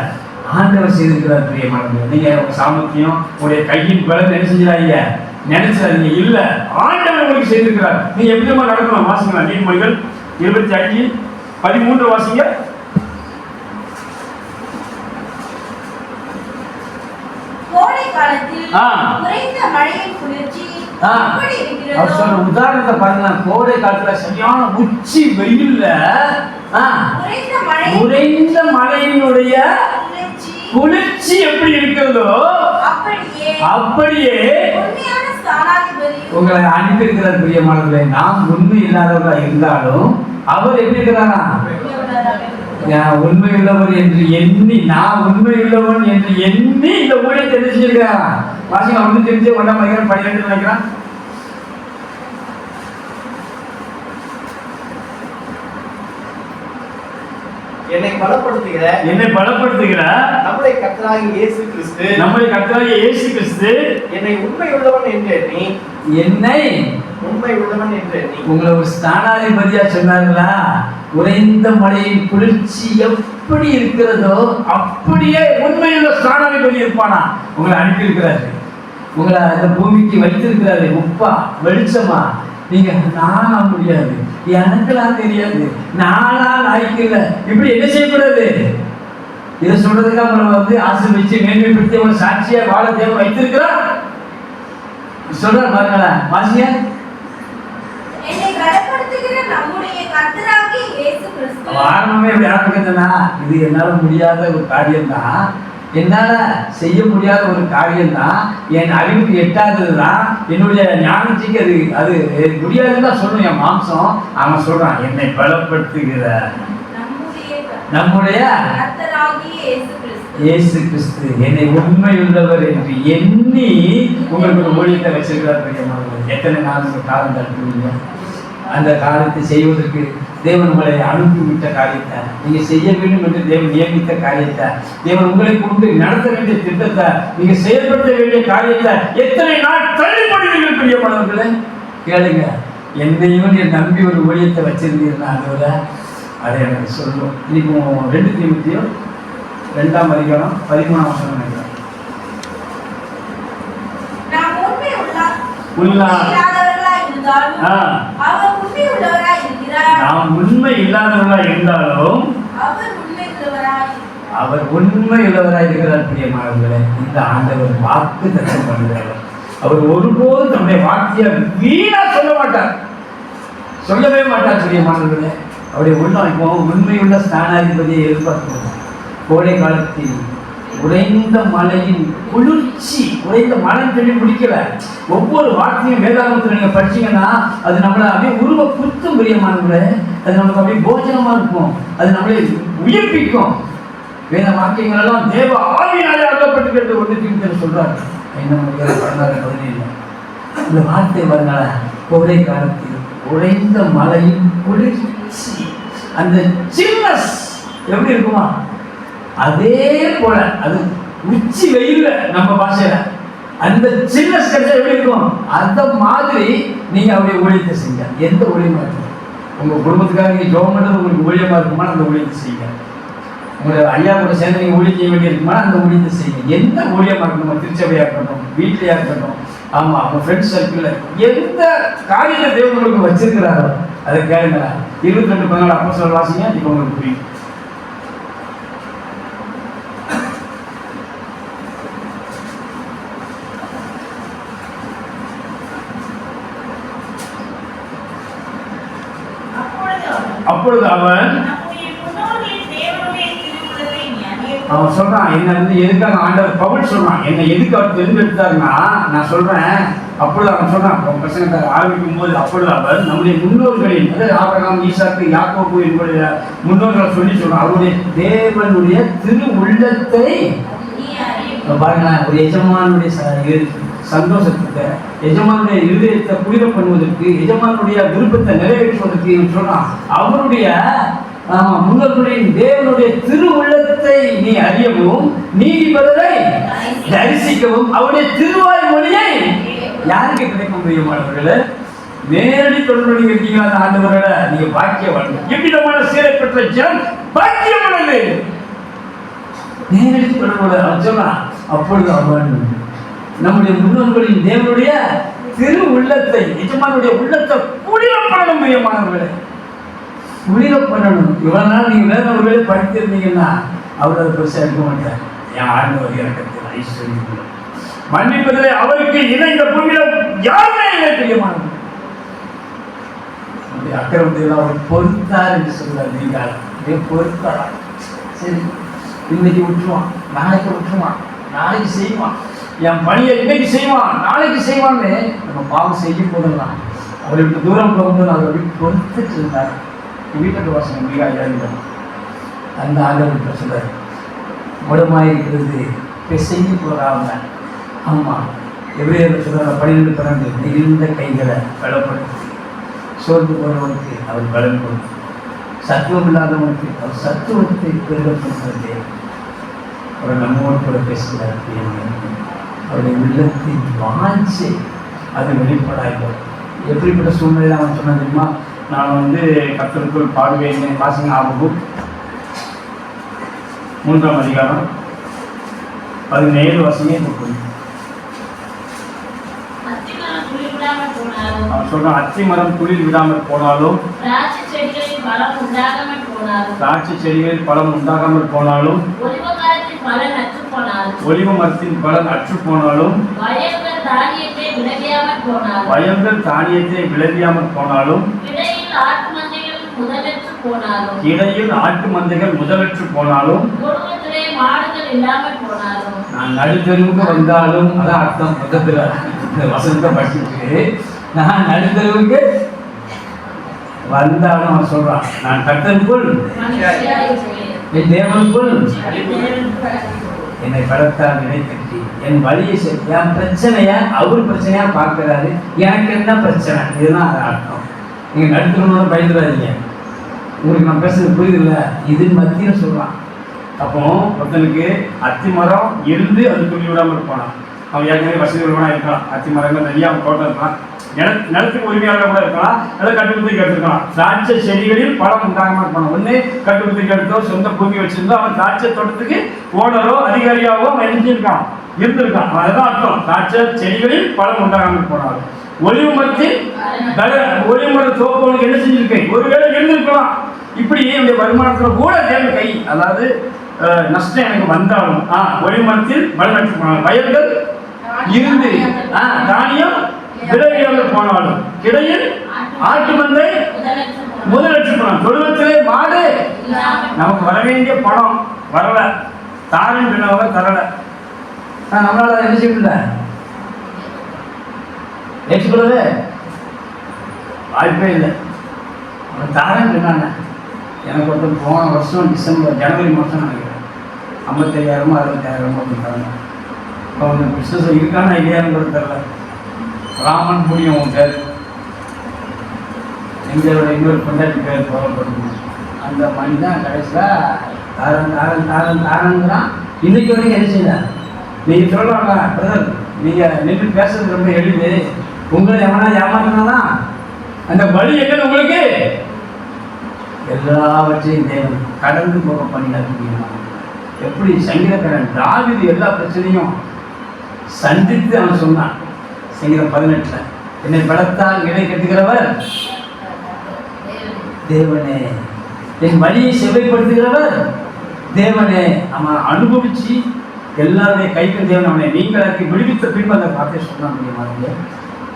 [SPEAKER 2] ஆண்டவர் செய்திருக்கிறார் பிரியமானவர்களே. நீங்க உங்க சாமர்த்தியம், உங்களுடைய கையின் பலம் என்ன செஞ்சிடாதீங்க, நினைச்சிடாதீங்க. இல்ல, ஆண்டவர் உங்களுக்கு செய்திருக்கிறார். நீங்க எப்படிமா நடக்கணும்? வாசிக்கலாம். நீதிமொழிகள் 25:13 வாசிங்க. உதாரணத்தை பாருங்க. கோடை காலத்துல சரியான உச்சி வெயில்ல உறைந்த மழையினுடைய குளிர்ச்சி எப்படி இருக்கிறதோ அப்படியே உங்களை அனுப்பியிருக்கிறார் பிரியமானவர்களே. நாம் உண்மை இல்லாதவர்களா இருந்தாலும் அவர் எப்படி இருக்கிறாரா? உண்மையுள்ளவர் என்று எண்ணி, நான் உண்மையுள்ளவன் என்று எண்ணி இந்த ஊழியத்தை தெரிஞ்சிருக்கிறாரா? வாசிங்க 1:1ஆம் அதிகாரம் 12 நினைக்கிறான். என்னை பலப்படுத்துகிற நம்முடைய கர்த்தராகிய இயேசு கிறிஸ்து என்னை உண்மையுள்ளவன் என்று எண்ணி
[SPEAKER 1] உங்களை ஒரு ஸ்தானாதிபதியா சொன்னார்களா? உறைந்த மழையின் குளிர்ச்சி எப்படி இருக்கிறதோ அப்படியே உண்மையுள்ள ஸ்தானாதிபதி இருப்பானா? உங்களை அனுப்பியிருக்கிறாரு, உங்களை அந்த பூமிக்கு வைத்திருக்கிறாரு. உப்பா வெளிச்சமா? நீங்க நானா முடியாது, எனக்கெல்லாம் தெரியாது, நானா லாய்க்கல, இப்படி என்ன செய்யக்கூடாது? இதை சொல்றதுக்கு அவங்களை வந்து ஆசீர்வதிச்சு மேன்மைப்படுத்தி ஒரு சாட்சியா வாழ தேவை வைத்திருக்கிறார். சொல்ற பாருங்களா, வாசிங்க. ஆரம்பமே எப்படி ஆரம்பிக்கிறதுனா, இது என்னால முடியாத ஒரு காரியம் தான், என்னால செய்ய முடியாத ஒரு காரியம் தான், என் அறிவுக்கு எட்டாதது தான், என்னுடைய ஞானத்துக்கு அது முடியாதுன்னு தான் சொல்லணும் என் மாம்சம். அவன் சொல்றான், என்னை பலப்படுத்துகிற நம்முடைய இயேசு கிறிஸ்து என்னை உண்மையுள்ளவர் என்று எண்ணி உங்களுக்கு ஒரு ஊழியத்தை வச்சிருக்கிறார். எத்தனை நாள் காலம் தட்டுவீங்க? அந்த காலத்தை செய்வதற்கு தேவன் உங்களை அனுப்பிவிட்ட காரியத்தை நீங்க செய்ய வேண்டும் என்று தேவன் நியமித்த காரியத்தை தேவன் உங்களை கொண்டு நடத்த வேண்டிய திட்டத்தை நீங்க செயல்படுத்த வேண்டிய காரியத்தை எத்தனை நாள் தள்ளிப்படுவீர்கள் பிரியமானவர்களே? கேளுங்க. என்னையும் என் நம்பி ஒரு ஊழியத்தை வச்சிருந்தீங்கன்னா அதோட அதை எனக்கு சொல்லும். இன்னைக்கு 2 தீமோத்தேயு 2ஆம் அதிகாரம் 13ஆம் வசனம் நினைக்கிறேன். நாம் உண்மை இல்லாதவர்களா இருந்தாலும் அவர் உண்மை உள்ளவராய் இருக்கிறார். பிரியமானவர்களே, இந்த ஆண்டவர் வாக்கு தத்தம் பண்ணுகிறார். அவர் ஒருபோதும் தன்னுடைய வார்த்தையை வீணா சொல்ல மாட்டார், சொல்லவே மாட்டார். பிரியமானவர்களே, அவருடைய உள்ளம் இப்போ உண்மையுள்ள ஸ்தானாதிபதியை எதிர்பார்க்கிறார். கோடை காலத்தில் உறைந்த மழையின் குளிர்ச்சி, உறைந்த மழை சொல்லி முடிக்கல. ஒவ்வொரு வார்த்தையும் வேதாகமத்தில் நீங்க படிச்சீங்கன்னா அது நம்மளை அப்படியே உருவ குத்தும். பிரியமானவர்களே, அது நமக்கு அப்படியே போஜனமா இருக்கும், அது நம்மளை உயிர்ப்பிக்கும். வேத வாக்கியங்கள் எல்லாம் தேவ ஆவியினாலே அருளப்பட்டிருக்கிறது 1 தீமோத்தேயு சொல்றாரு. என்ன 16:17 இந்த வார்த்தை வரனால கோடை காலத்தில் உறைந்த மழையின் குளிர்ச்சி, அந்த சில்னஸ் எப்படி இருக்குமா அதே போல, அது உச்சி வெயில்ல நம்ம பாஷையில அந்த சில்னஸ் கிடைச்சா எப்படி இருக்கும் அந்த மாதிரி நீங்க அவருடைய ஊழியத்தை செஞ்ச எந்த ஊழியமா இருக்கும். உங்க குடும்பத்துக்காக நீங்க ஜெபம் பண்றது உங்களுக்கு ஊழியமா இருக்குமா அந்த ஊழியத்தை செய்யுங்க. உங்களை ஐயா கூட சேர்ந்து நீங்க ஊழியம் செய்ய வேண்டிய இருக்குமா அந்த ஊழியத்தை செய்யுங்க. எந்த ஊழியமா இருக்கணும், திருச்சபையா இருக்கட்டும், வீட்லயா இருக்கட்டும், ஆமா உங்க ஃப்ரெண்ட்ஸ் சர்க்கிள்ல எந்த காரியத்தை தேவன் உங்களுக்கு வச்சிருக்கிறாரோ அதை கேளுங்க. 22:14 அப்போஸ்தலர் வாசிங்க, இப்ப உங்களுக்கு புரியும். அப்பொழுது அவன் சொல்றான், என்ன எதுக்காக ஆண்டவர் பவுல் சொல்றான், என்ன எதுக்கு அவர் தெரிஞ்செடுத்தாருன்னா நான் சொல்றேன். அப்பொழுது அவன் சொல்றான், பிரசங்கத்தை ஆரம்பிக்கும் போது, அப்பொழுது அவர் நம்முடைய முன்னோர்களின், அதாவது ஆபிரகாம், ஈசாக்கு, யாக்கோபு என்புடைய முன்னோர்களை சொல்லி சொல்றான், அவருடைய தேவனுடைய திரு உள்ளத்தை பாருங்களேன். ஒரு எஜமானுடைய சந்தோஷத்துக்கு, எஜமானுடைய இருதயத்தை புனித பண்ணுவதற்கு, எஜமானுடைய விருப்பத்தை நிறைவேற்றுவதற்கு சொல்றான். அவருடைய முன்னோர்களின் தேவனுடைய திரு உள்ளத்தை நீ அறியவும் நீதிபதிகளை தரிசிக்கவும் அவருடைய திருவாய் மொழியை யாருக்கு கிடைக்கும் பிரியமானவர்களே? நேரடி தொடர்பு இருக்கீங்க ஆண்டவர்கள, நீங்க பாக்கியவான். எவ்விதமான சீரை பெற்ற ஜனம் பாக்கியமானது. நேரடி தொடர்பு அவன் சொல்றான். அப்பொழுது அவன் நம்முடைய முன்னோர்களின் தேவனுடைய திரு உள்ளத்தை, எஜமானுடைய உள்ளத்தை குளிர பண்ணணும் பிரியமானவர்களே, குளிர பண்ணணும். இவ்வளவு நாள் நீங்க வேற ஒரு வேலை படித்திருந்தீங்கன்னா அவர் அதை பெருசா இருக்க மாட்டார். என் ஆண்டவர் இறக்கத்தில் ஐஸ்வர்யம் மன்னிப்பதிலே அவருக்கு இணைந்த பூமியில யாருமே இல்லை பிரியமானவர்கள். அக்கிரமத்தில் அவர் பொறுத்தார் என்று சொல்றார். நீங்கள் பொறுத்தாரா? சரி, இன்னைக்கு விட்டுருவான், நாளைக்கு விட்டுருவான், நாளைக்கு செய்வான், என் பணியை இன்னைக்கு செய்வான், நாளைக்கு செய்வான்னு நம்ம பாவம் செய்யும் போதெல்லாம் அவரை விட்டு தூரம் போகும்போது அவர் விட்டு பொறுத்துட்டு இருந்தார். வீட்டுக்கு வாசனை மிக இறங்கிடும். அந்த ஆண்டவர் சொல்றாரு, முடமாயிருக்கிறது பிசைஞ்சு போறாம. ஆமா, எவ்வளவு சொல்றாரு 12 நெகிழ்ந்த கைகளை பலப்படுத்தி, சோர்ந்து போறவனுக்கு அவர் பலன் கொடுத்து, சத்துவம் இல்லாதவனுக்கு அவர் சத்துவத்தை பெருகப்படுத்துறது. அவர் நம்மோடு கூட பேசுகிறார். அவருடைய உள்ளத்தின் வாஞ்சை அது வெளிப்படாகும். எப்படிப்பட்ட சூழ்நிலையில் அவன் சொன்ன தெரியுமா? நான் கர்த்தருக்குள் பாடுவேன். வாசிங்க ஆகும் 3ஆம் அதிகாரம் 17 வாசிங்க. அவன் சொல்றான், அத்தி மரம் துளிர் விடாமல் போனாலும், திராட்சை செடிகளில் பழம் உண்டாகாமல் போனாலும், ஒலிவ மரத்தின் பலன் அற்று போனாலும், வயல்கள் தானியத்தை விளைவியாமல் போனாலும், இடையில் ஆட்டு மந்தைகள் முதலற்று போனாலும், நான் நடுத்தருவுக்கு வந்தாலும், அதான் அர்த்தம். பக்கத்துல வசனத்தை படிச்சுட்டு நான் நடுத்தருவுக்கு வந்தாலும் அவன் சொல்றான், நான் கர்த்தருக்குள் என் தேவனுக்குள் என்னை பலத்தால் நினைத்தட்டி என் வழியை என் பிரச்சனைய அவர் பிரச்சனையா பார்க்கிறாரு. எனக்கு என்ன பிரச்சனை? இதுதான் அது அர்த்தம். நீங்க நடுத்தணும்னு பயந்துடாதீங்க. உங்களுக்கு நான் பேசுறது புரியுதுல்ல? இது மத்தியில் சொல்கிறான். அப்போ ஒருத்தனுக்கு அத்தி மரம் இருந்து அது துணி விடாமல் இருப்பானா? அவன் ஏற்கனவே வசதி உள்ளவனா இருக்கலாம். அத்தி மரங்கள் நிறைய அவன் தோட்டம் இருக்கலாம். நிலத்துக்கு உரிமையாளர் கூட இருக்கலாம். நல்லா கட்டுப்பத்துக்கு எடுத்துருக்கலாம். திராட்சை செடிகளில் பழம் உண்டாகாமல் இருப்பான். ஒன்று கட்டுப்பத்துக்கு எடுத்தோ சொந்த பூமி வச்சிருந்தோ அவன் திராட்சை தோட்டத்துக்கு ஓனரோ அதிகாரியாவோ அவன் இருந்திருக்கான். அதுதான் அர்த்தம். திராட்சை செடிகளில் பழம் உண்டாகாமல் போனார். ஒளிவு மரத்தில் ஒளிவு மர தோப்பவனுக்கு என்ன செஞ்சிருக்கு? ஒருவேளை இருந்திருக்கலாம். இப்படி என்னுடைய வருமானத்தில் கூட தேர்ந்த கை, அதாவது நஷ்டம் எனக்கு வந்தாலும் ஒளிவு மரத்தில் பலன் எடுத்து போனாலும், வயல்கள் இருந்து தானியம் விளைவியாமல் போனாலும், கிடையில் ஆட்டு மந்தை முதலற்று போனாலும், தொழுவத்திலே மாடு நமக்கு வர வேண்டிய பணம் வரல, தாரின் பின்னவங்க தரல, நம்மளால என்ன செய்ய முடியல, ஏற்றுக்கொள்ளவே வாய்ப்பே இல்லை. தாரன் சொன்னாங்க. எனக்கு ஒருத்தர் போன வருஷம் ஜனவரி மாதம் நினைக்கிறேன் 55,000 60,000 அப்படின்றாங்க. இப்போ அவங்க பிஸ்னஸ் இருக்கான்னு இல்லையான்னு கூட தெரியல. ராமன் முடியும் உன் பேர், எங்களோட இன்னொரு கொண்டாட்டி பேர் போகப்படுது. அந்த மணி தான் கடைசியில் தாரன் தாரன் தாரன் தாரங்கிறான். இன்னைக்கு வரைக்கும் என்ன செய்யல? நீங்கள் சொல்லுவாங்க பிரதர், நீங்கள் நின்று பேசுறது ரொம்ப எளிது, உங்களை எவனா ஏமாத்தினாதான் அந்த வழி என்னன்னு உங்களுக்கு எல்லாவற்றையும் தேவன் கடந்து போக பண்ணினார். எப்படி சங்கீதக்காரன் தாவீது எல்லா பிரச்சனையும் சந்தித்து அவன் சொன்னான். சங்கீதம் 18 என்னை பலத்தால் இடை கட்டுகிறவர் தேவனே, என் வழியை செவ்வைப்படுத்துகிறவர் தேவனே. அவன் அனுபவிச்சு எல்லாருடைய கைக்கு தேவன் அவனை நீங்களாக்கி விடுவித்த பின்பு அந்த வார்த்தையை சொன்னான். முடியுமா?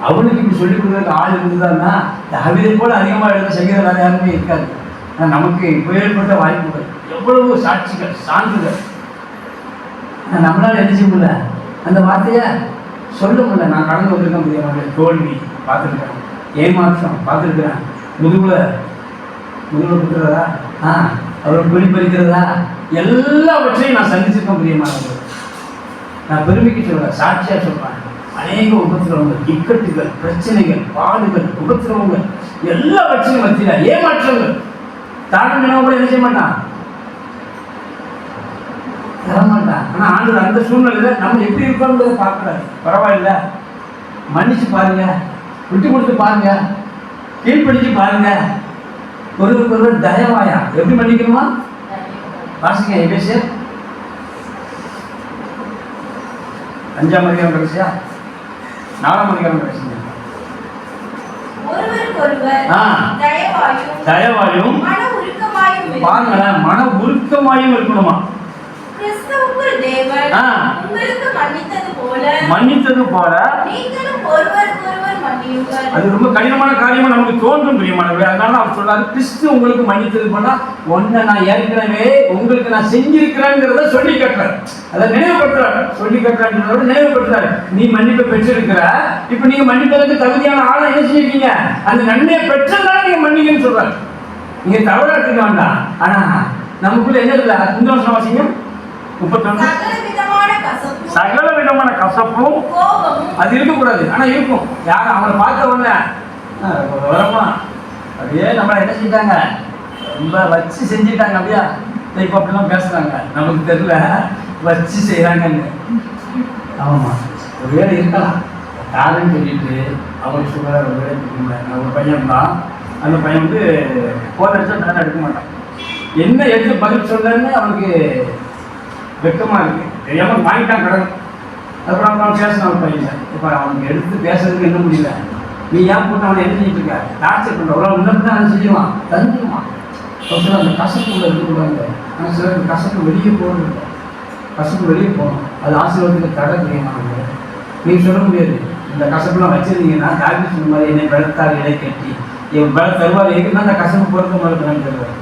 [SPEAKER 1] அவனுக்கு இப்படி சொல்லிக் கொடுக்குறதுக்கு ஆள் இருந்ததுன்னா தாவீதை போல அதிகமாக எழுத சங்கீதம் வேறு யாருமே இருக்காது. ஆனால் நமக்கு இப்போ ஏற்பட்ட வாய்ப்புகள் எவ்வளவு சாட்சிகள் சான்றுகள் நம்மளால் என்ன செய்ய முடியல, அந்த வார்த்தையை சொல்ல முடியல. நான் கடந்து வந்திருக்க முடியாது. தோல்வி பார்த்துருக்கேன், ஏமாற்றம் பார்த்துருக்கிறேன், முதுகுல கொடுக்குறதா அவரை குறிப்பறிக்கிறதா எல்லாவற்றையும் நான் சந்திச்சிருக்க முடியுமானது. நான் பெருமைக்கு சொல்கிறேன், சாட்சியாக சொல்கிறேன். அநேக உபத்திரவங்கள், இக்கட்டுகள், பிரச்சனைகள், பாடுகள், உபத்திரவங்கள் எல்லாவற்றையும் மத்தியில் ஏமாற்றங்கள் தாழ்வு கூட என்ன செய்ய மாட்டான், தரமாட்டான். ஆனால் ஆண்டு அந்த சூழ்நிலையில் நம்ம எப்படி இருக்கோம்ன்றதை பார்க்கக்கூடாது. பரவாயில்ல, மன்னிச்சு பாருங்க, விட்டு கொடுத்து பாருங்க, கீழ்படிச்சு பாருங்க. ஒருவருக்கு ஒருவர் தயவாயா எப்படி மன்னிக்கணுமா? வாசிங்க எபேசியர் 5ஆம் அதிகாரம் கடைசியா 4ஆம் அதிகாரம் கடைசியா. தயவாயும் பாருங்களேன், மன உருக்கமாயும் இருக்கணுமா? மன்னித்தது போல அது ரொம்ப கடினமான காரியமா நமக்கு தோன்றும் பிரியமானவர்களே. அதனால அவர் சொல்றாரு, கிறிஸ்து உங்களுக்கு மன்னித்தது போனா ஒன்ன நான் ஏற்கனவே உங்களுக்கு நான் செஞ்சிருக்கிறேங்கிறத சொல்லி கட்டுறேன், அதை நினைவுபடுத்துறாரு. சொல்லி கட்டுறாரு, நினைவுபடுத்துறாரு. நீ மன்னிப்பை பெற்றிருக்கிற, இப்ப நீங்க மன்னிப்பதற்கு தகுதியான ஆளை என்ன செஞ்சிருக்கீங்க, அந்த நன்மையை பெற்றதால நீங்க மன்னிக்கன்னு சொல்றாரு. நீங்க தவறா எடுத்துக்க வேண்டாம். ஆனா நமக்குள்ள என்ன இல்லை, இந்த வருஷம் வாசிங்க 31 சகல விதமான கசப்பும் அது இருக்கக்கூடாது. ஆனா இருக்கும். யாரும் அவனை பார்த்த உடனே வரமா அப்படியே நம்மளை என்ன செஞ்சிட்டாங்க, ரொம்ப வச்சு செஞ்சுட்டாங்க. அப்படியா இப்போ அப்படிலாம் பேசுறாங்க, நமக்கு தெரியல வச்சு செய்யறாங்கன்னு. ஆமா, ஒரு வேலை இருக்கலாம். யாருன்னு சொல்லிட்டு அவங்களுக்கு சொல்ற ஒரு வேலை. ஒரு பையன் தான், அந்த பையன் வந்து போன அடிச்சா தானே எடுக்க மாட்டான். என்ன எடுத்து பதில் சொல்றேன்னு அவனுக்கு வெக்கமா இருக்கு, தெரியாம வாங்கிட்டான் கடன். அதுக்கப்புறம் அவன் பேசின ஒரு பையன், இப்போ அவனுக்கு எடுத்து பேசுறதுக்கு என்ன முடியல. நீ ஏன் போட்டு அவனை என்ன செஞ்சுட்டு இருக்க, டார்ச்சர் பண்ணுற அவ்வளோ இன்னும் தான் அதை செஞ்சுருவான், தந்துடுவான். சில அந்த கசப்புள்ள இருக்கக்கூடாது. ஆனால் சிலருக்கு கசப்பு வெளியே போகணும், கசப்பு வெளியே போகணும். அது ஆசீர்வாதத்துக்கு தடை தெரியுமானது. நீங்கள் சொல்ல முடியாது, இந்த கசப்புலாம் வச்சிருந்தீங்கன்னா தாக்கி சொன்ன மாதிரி என்னை பலத்தால் இடை கட்டி என் பல தருவார் எதுக்குன்னா அந்த கசப்பு பொறுத்த மாதிரி பலன் தருவார்.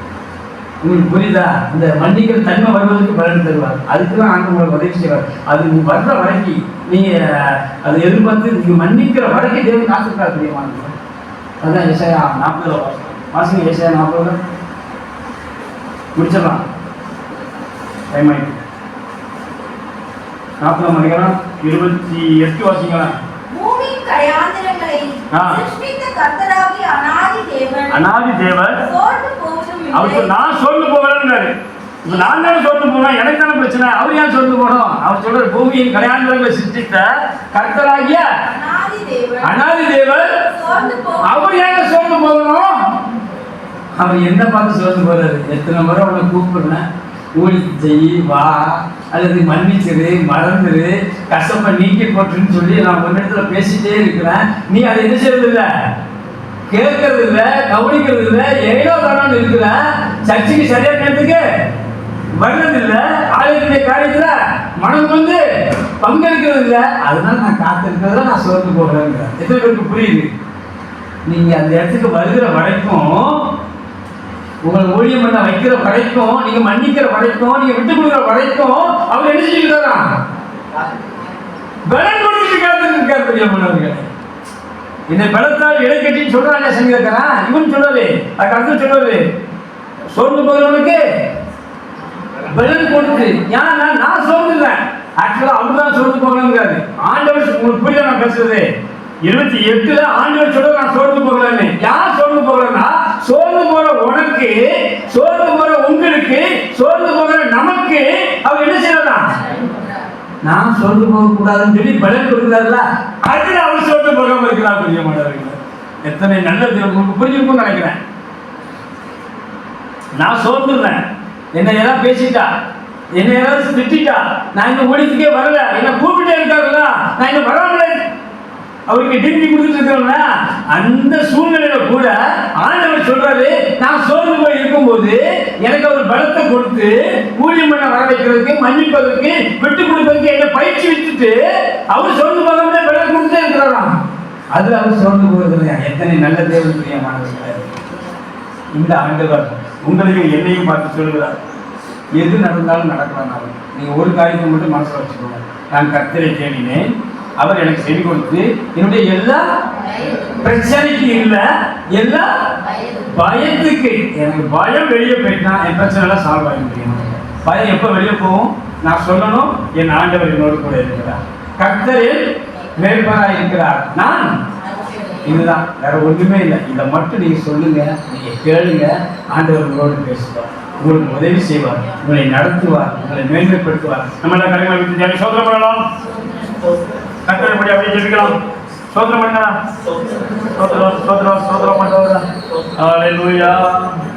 [SPEAKER 1] உங்களுக்கு புரியுதா? இந்த மன்னிக்கிற தன்மை வருவதற்கு பலன் தருவார். அதுக்கு தான் ஆண்டு உங்களுக்கு உதவி செய்வார். அது வர்ற வரைக்கும் நீங்கள் அதை எதிர்பார்த்து நீங்கள் மன்னிக்கிற வரைக்கும் தேவன் காத்துக்கிறார் தெரியுமானது. அதுதான் ஏசாயா 40 வாசிங்க. ஏசாயா 40 முடிச்சிடலாம், டைம் ஆயிட்டு. 40ஆம் அதிகாரம் 28 வாசிங்களா. அனாதி தேவர்
[SPEAKER 2] அவர் நான் சோர்ந்து போகிறேன்னாரு. நான் தானே சோர்ந்து போனோம், எனக்கு தானே பிரச்சனை, அவர் ஏன் சோர்ந்து போனோம்? அவர் சொல்ற பூமியின் கல்யாணங்களை சிருஷ்டித்த கர்த்தராகிய அனாதி தேவர் அவர் ஏங்க சோர்ந்து போகணும்? அவர் என்ன பார்த்து சோர்ந்து போறாரு? எத்தனை முறை அவனை கூப்பிடுறேன், ஊழிக்கு செய் வா, அல்லது மன்னிச்சிரு, மறந்துரு, கஷ்டப்ப நீக்கி போட்டுன்னு சொல்லி நான் ஒரு இடத்துல பேசிட்டே இருக்கிறேன். நீ அதை என்ன செய்யறது இல்லை, கேட்கறது இல்லை, கவனிக்கிறது இல்லை, ஏதோ தானு இருக்கிற. சர்ச்சைக்கு சரியான நேரத்துக்கு வர்றது இல்லை, ஆலயத்துடைய காரியத்துல மனம் வந்து பங்கெடுக்கிறது இல்லை. அதனால நான் காத்திருக்கிறதுல நான் சோர்ந்து போடுறேன். எத்தனை பேருக்கு புரியுது? நீங்க அந்த இடத்துக்கு வருகிற வரைக்கும், உங்களை ஊழியம் பண்ண வைக்கிற வரைக்கும், நீங்க மன்னிக்கிற வரைக்கும், நீங்க விட்டு கொடுக்குற வரைக்கும் அவர் என்ன செஞ்சுக்கிறாரா? பலன் கொடுத்துட்டு காத்திருக்கார். பெரியவர்கள் இந்த பலத்தால் இடை கட்டின்னு சொல்றாங்க சங்கீதக்காரன். இவன் சொல்றாரு, அதுக்கு அர்த்தம் சொல்றாரு, சோர்ந்து போகிறவனுக்கு பலன் கொடுத்து. ஏன்னா நான் சோர்ந்து இல்லை, ஆக்சுவலா அவர் தான் சோர்ந்து போகிறாரு. ஆண்டவர் உங்களுக்கு புரியல நான் பேசுறது. 28 ஆண்டவர் சொல்ற நான் சோர்ந்து போகிறேன்னு. யார் சோர்ந்து போகிறேன்னா, சோர்ந்து போற உனக்கு, சோர்ந்து போற உங்களுக்கு, சோர்ந்து போகிற நமக்கு அவர் என்ன செய்யறா? நான் சோர்ந்து போக கூடாதுன்னு சொல்லி பலன் கொடுக்கிறாருல, அதுல அவர் சோர்ந்து போகாம இருக்கிறார். புரிய மாட்டார்கள். எத்தனை நல்லது உங்களுக்கு புரிஞ்சிருக்கும்னு நினைக்கிறேன். நான் சோர்ந்துடுறேன், என்ன ஏதாவது பேசிட்டா, என்ன ஏதாவது திட்டா, நான் இந்த ஊழியத்துக்கே வரல, என்ன கூப்பிட்டே இருக்காருல்ல, நான் இன்னும் வராமலே அவருக்கு டிகிரி கொடுத்துட்டு இருக்கிறோம்ல, அந்த சூழ்நிலையில கூட ஆண்டவர் சொல்றாரு, நான் சோர்ந்து போய் இருக்கும்போது எனக்கு அவர் பலத்தை கொடுத்து ஊழியம் பண்ண வர வைக்கிறதுக்கு, மன்னிப்பதற்கு, விட்டு கொடுப்பதற்கு என்ன பயிற்சி விட்டுட்டு அவர் சோர்ந்து போகாம பலத்தை கொடுத்தே இருக்கிறாராம். அதுல அவர் சோர்ந்து போகிறது. எத்தனை நல்ல தேவன் பிரியமானவர்களே! இந்த ஆண்டவர் உங்களையும் என்னையும் பார்த்து சொல்கிறார், எது நடந்தாலும் நடக்கலாம். நீங்க ஒரு காரியத்தை மட்டும் மனசுல வச்சுக்கோங்க, நான் கர்த்தரை தேடினேன், அவர் எனக்கு செவி கொடுத்து என்னுடைய எல்லா பிரச்சனைக்கு இல்லை, எல்லா பயத்துக்கு. எனக்கு பயம் வெளியே போயிட்டா என் பிரச்சனை எல்லாம் சால்வ் ஆக முடியும். பயம் எப்போ வெளியே போகும்? நான் சொல்லணும், என் ஆண்டவர் என்னோடு கூட இருக்கிறார், கர்த்தரில் மேற்பாராக இருக்கிறார், நான் இதுதான், வேற ஒன்றுமே இல்லை. இதை மட்டும் நீங்க சொல்லுங்க, நீங்க கேளுங்க, ஆண்டவர் உங்களோடு பேசுவார், உங்களுக்கு உதவி செய்வார், உங்களை நடத்துவார், உங்களை மேன்மைப்படுத்துவார். நம்ம எல்லாம் கடைகளை விட்டு சோதனை பண்ணலாம், கட்டளை அப்படியே ஜெபிக்கலாம். சோதனை பண்ணா சோதரம் சோதரம் சோதரம் பண்ணுறா. ஹல்லேலூயா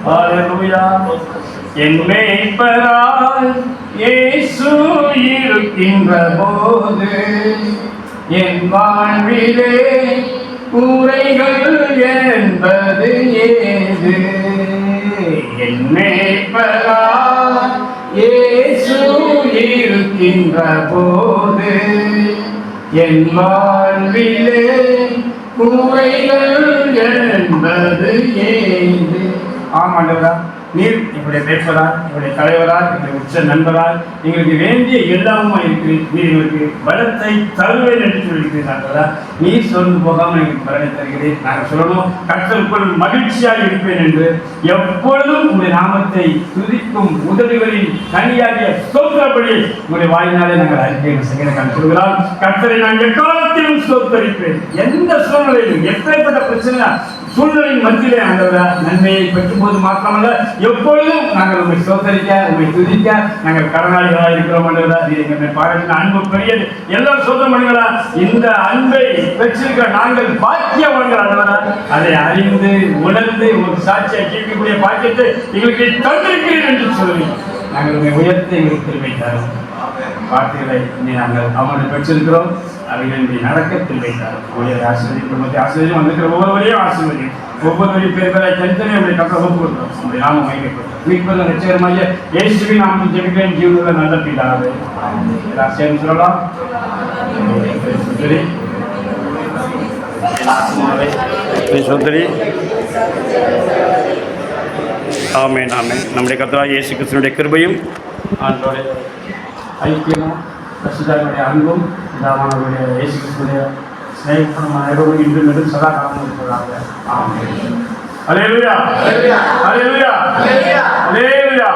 [SPEAKER 2] ஹல்லேலூயா. என் மேய்ப்பராய் இயேசு இருக்கின்ற போது என் வாழ்விலே குறைகள் என்பது ஏது? என் மேய்ப்பராய் இயேசு இருக்கின்ற போது என் வாழ்விலே குறைகள் என்பது ஏது? ஆமாண்டவரா, நீர் எங்களுடைய பேசுவதா, எங்களுடைய தலைவரா, எங்களுடைய உச்ச நண்பரா, எங்களுக்கு வேண்டிய எல்லாமுமா இருக்கிறேன். நீர் எங்களுக்கு பலத்தை தருவேன் என்று சொல்லியிருக்கிறீர்களா? நீர் சொல்ந்து போகாமல் எங்களுக்கு பலனை தருகிறேன். நாங்கள் சொல்லணும், கர்த்தருக்குள் மகிழ்ச்சியாக இருப்பேன் என்று. எப்பொழுதும் உங்களுடைய நாமத்தை துதிக்கும் உதவிகளின் தனியாகிய ஸ்தோத்திரப்படி உங்களுடைய வாயினாலே நாங்கள் அறிக்கை செய்கிறேன் சொல்கிறார். கர்த்தரை நான் எக்காலத்திலும் ஸ்தோத்தரிப்பேன். எந்த சூழ்நிலையிலும், எப்பேற்பட்ட பிரச்சனை சூழ்நிலையின் மத்தியிலே ஆண்டவரா நன்மையை பெற்றும் போது மாத்திரமல்ல, எப்பொழுதும் நாங்கள் உங்களை சோதரிக்க, உங்களை துதிக்க நாங்கள் கடனாளிகளாக இருக்கிறோம். ஆண்டவரா, நீர் எங்களை பாராட்டின அன்பு பெரியது. எல்லாரும் சோதனை பண்ணுங்களா, இந்த அன்பை பெற்றிருக்கிற நாங்கள் பாக்கியவான்கள். ஆண்டவரா, அதை அறிந்து உணர்ந்து ஒரு சாட்சியை கேட்கக்கூடிய பாக்கியத்தை எங்களுக்கு தந்திருக்கிறேன் என்று சொல்லி நாங்கள் உங்களை உயர்த்தி எங்களுக்கு திரும்பி தரோம். வார்த்தைகளை நாங்கள் அவனை பெற்றிருக்கிறோம், அவைகள் நடக்க திரும்பித்தார். ஆசிரியர் குடும்பத்தை ஆசிரியர் வந்திருக்கிற ஒவ்வொருவரையும் ஆசிரியர், ஒவ்வொருவரையும் பேர்களை தனித்தனி நம்முடைய கற்ற ஒப்பு கொடுத்தோம். நம்முடைய நாமம் மையப்பட்டோம். மீட்பது நிச்சயமாக இயேசுவின் நாமத்தில் ஜெபிக்கிறேன், ஜீவனுள்ள நல்ல பிதாவே. சேர்ந்து சொல்லலாம். சோதரி ஆமென் ஆமென். நம்முடைய கர்த்தராகிய இயேசு கிறிஸ்துவினுடைய கிருபையும் ஆண்டவருடைய ஐக்கியமும் பரிசுத்தருடைய அன்பும் நம்முடைய இயேசு கிறிஸ்துவினுடைய ஸ்நேகமும் அனைவரும் இன்று நெடும் சதா காலமும் இருக்கிறார்கள். ஆமென். அல்லேலூயா அல்லேலூயா அல்லேலூயா அல்லேலூயா.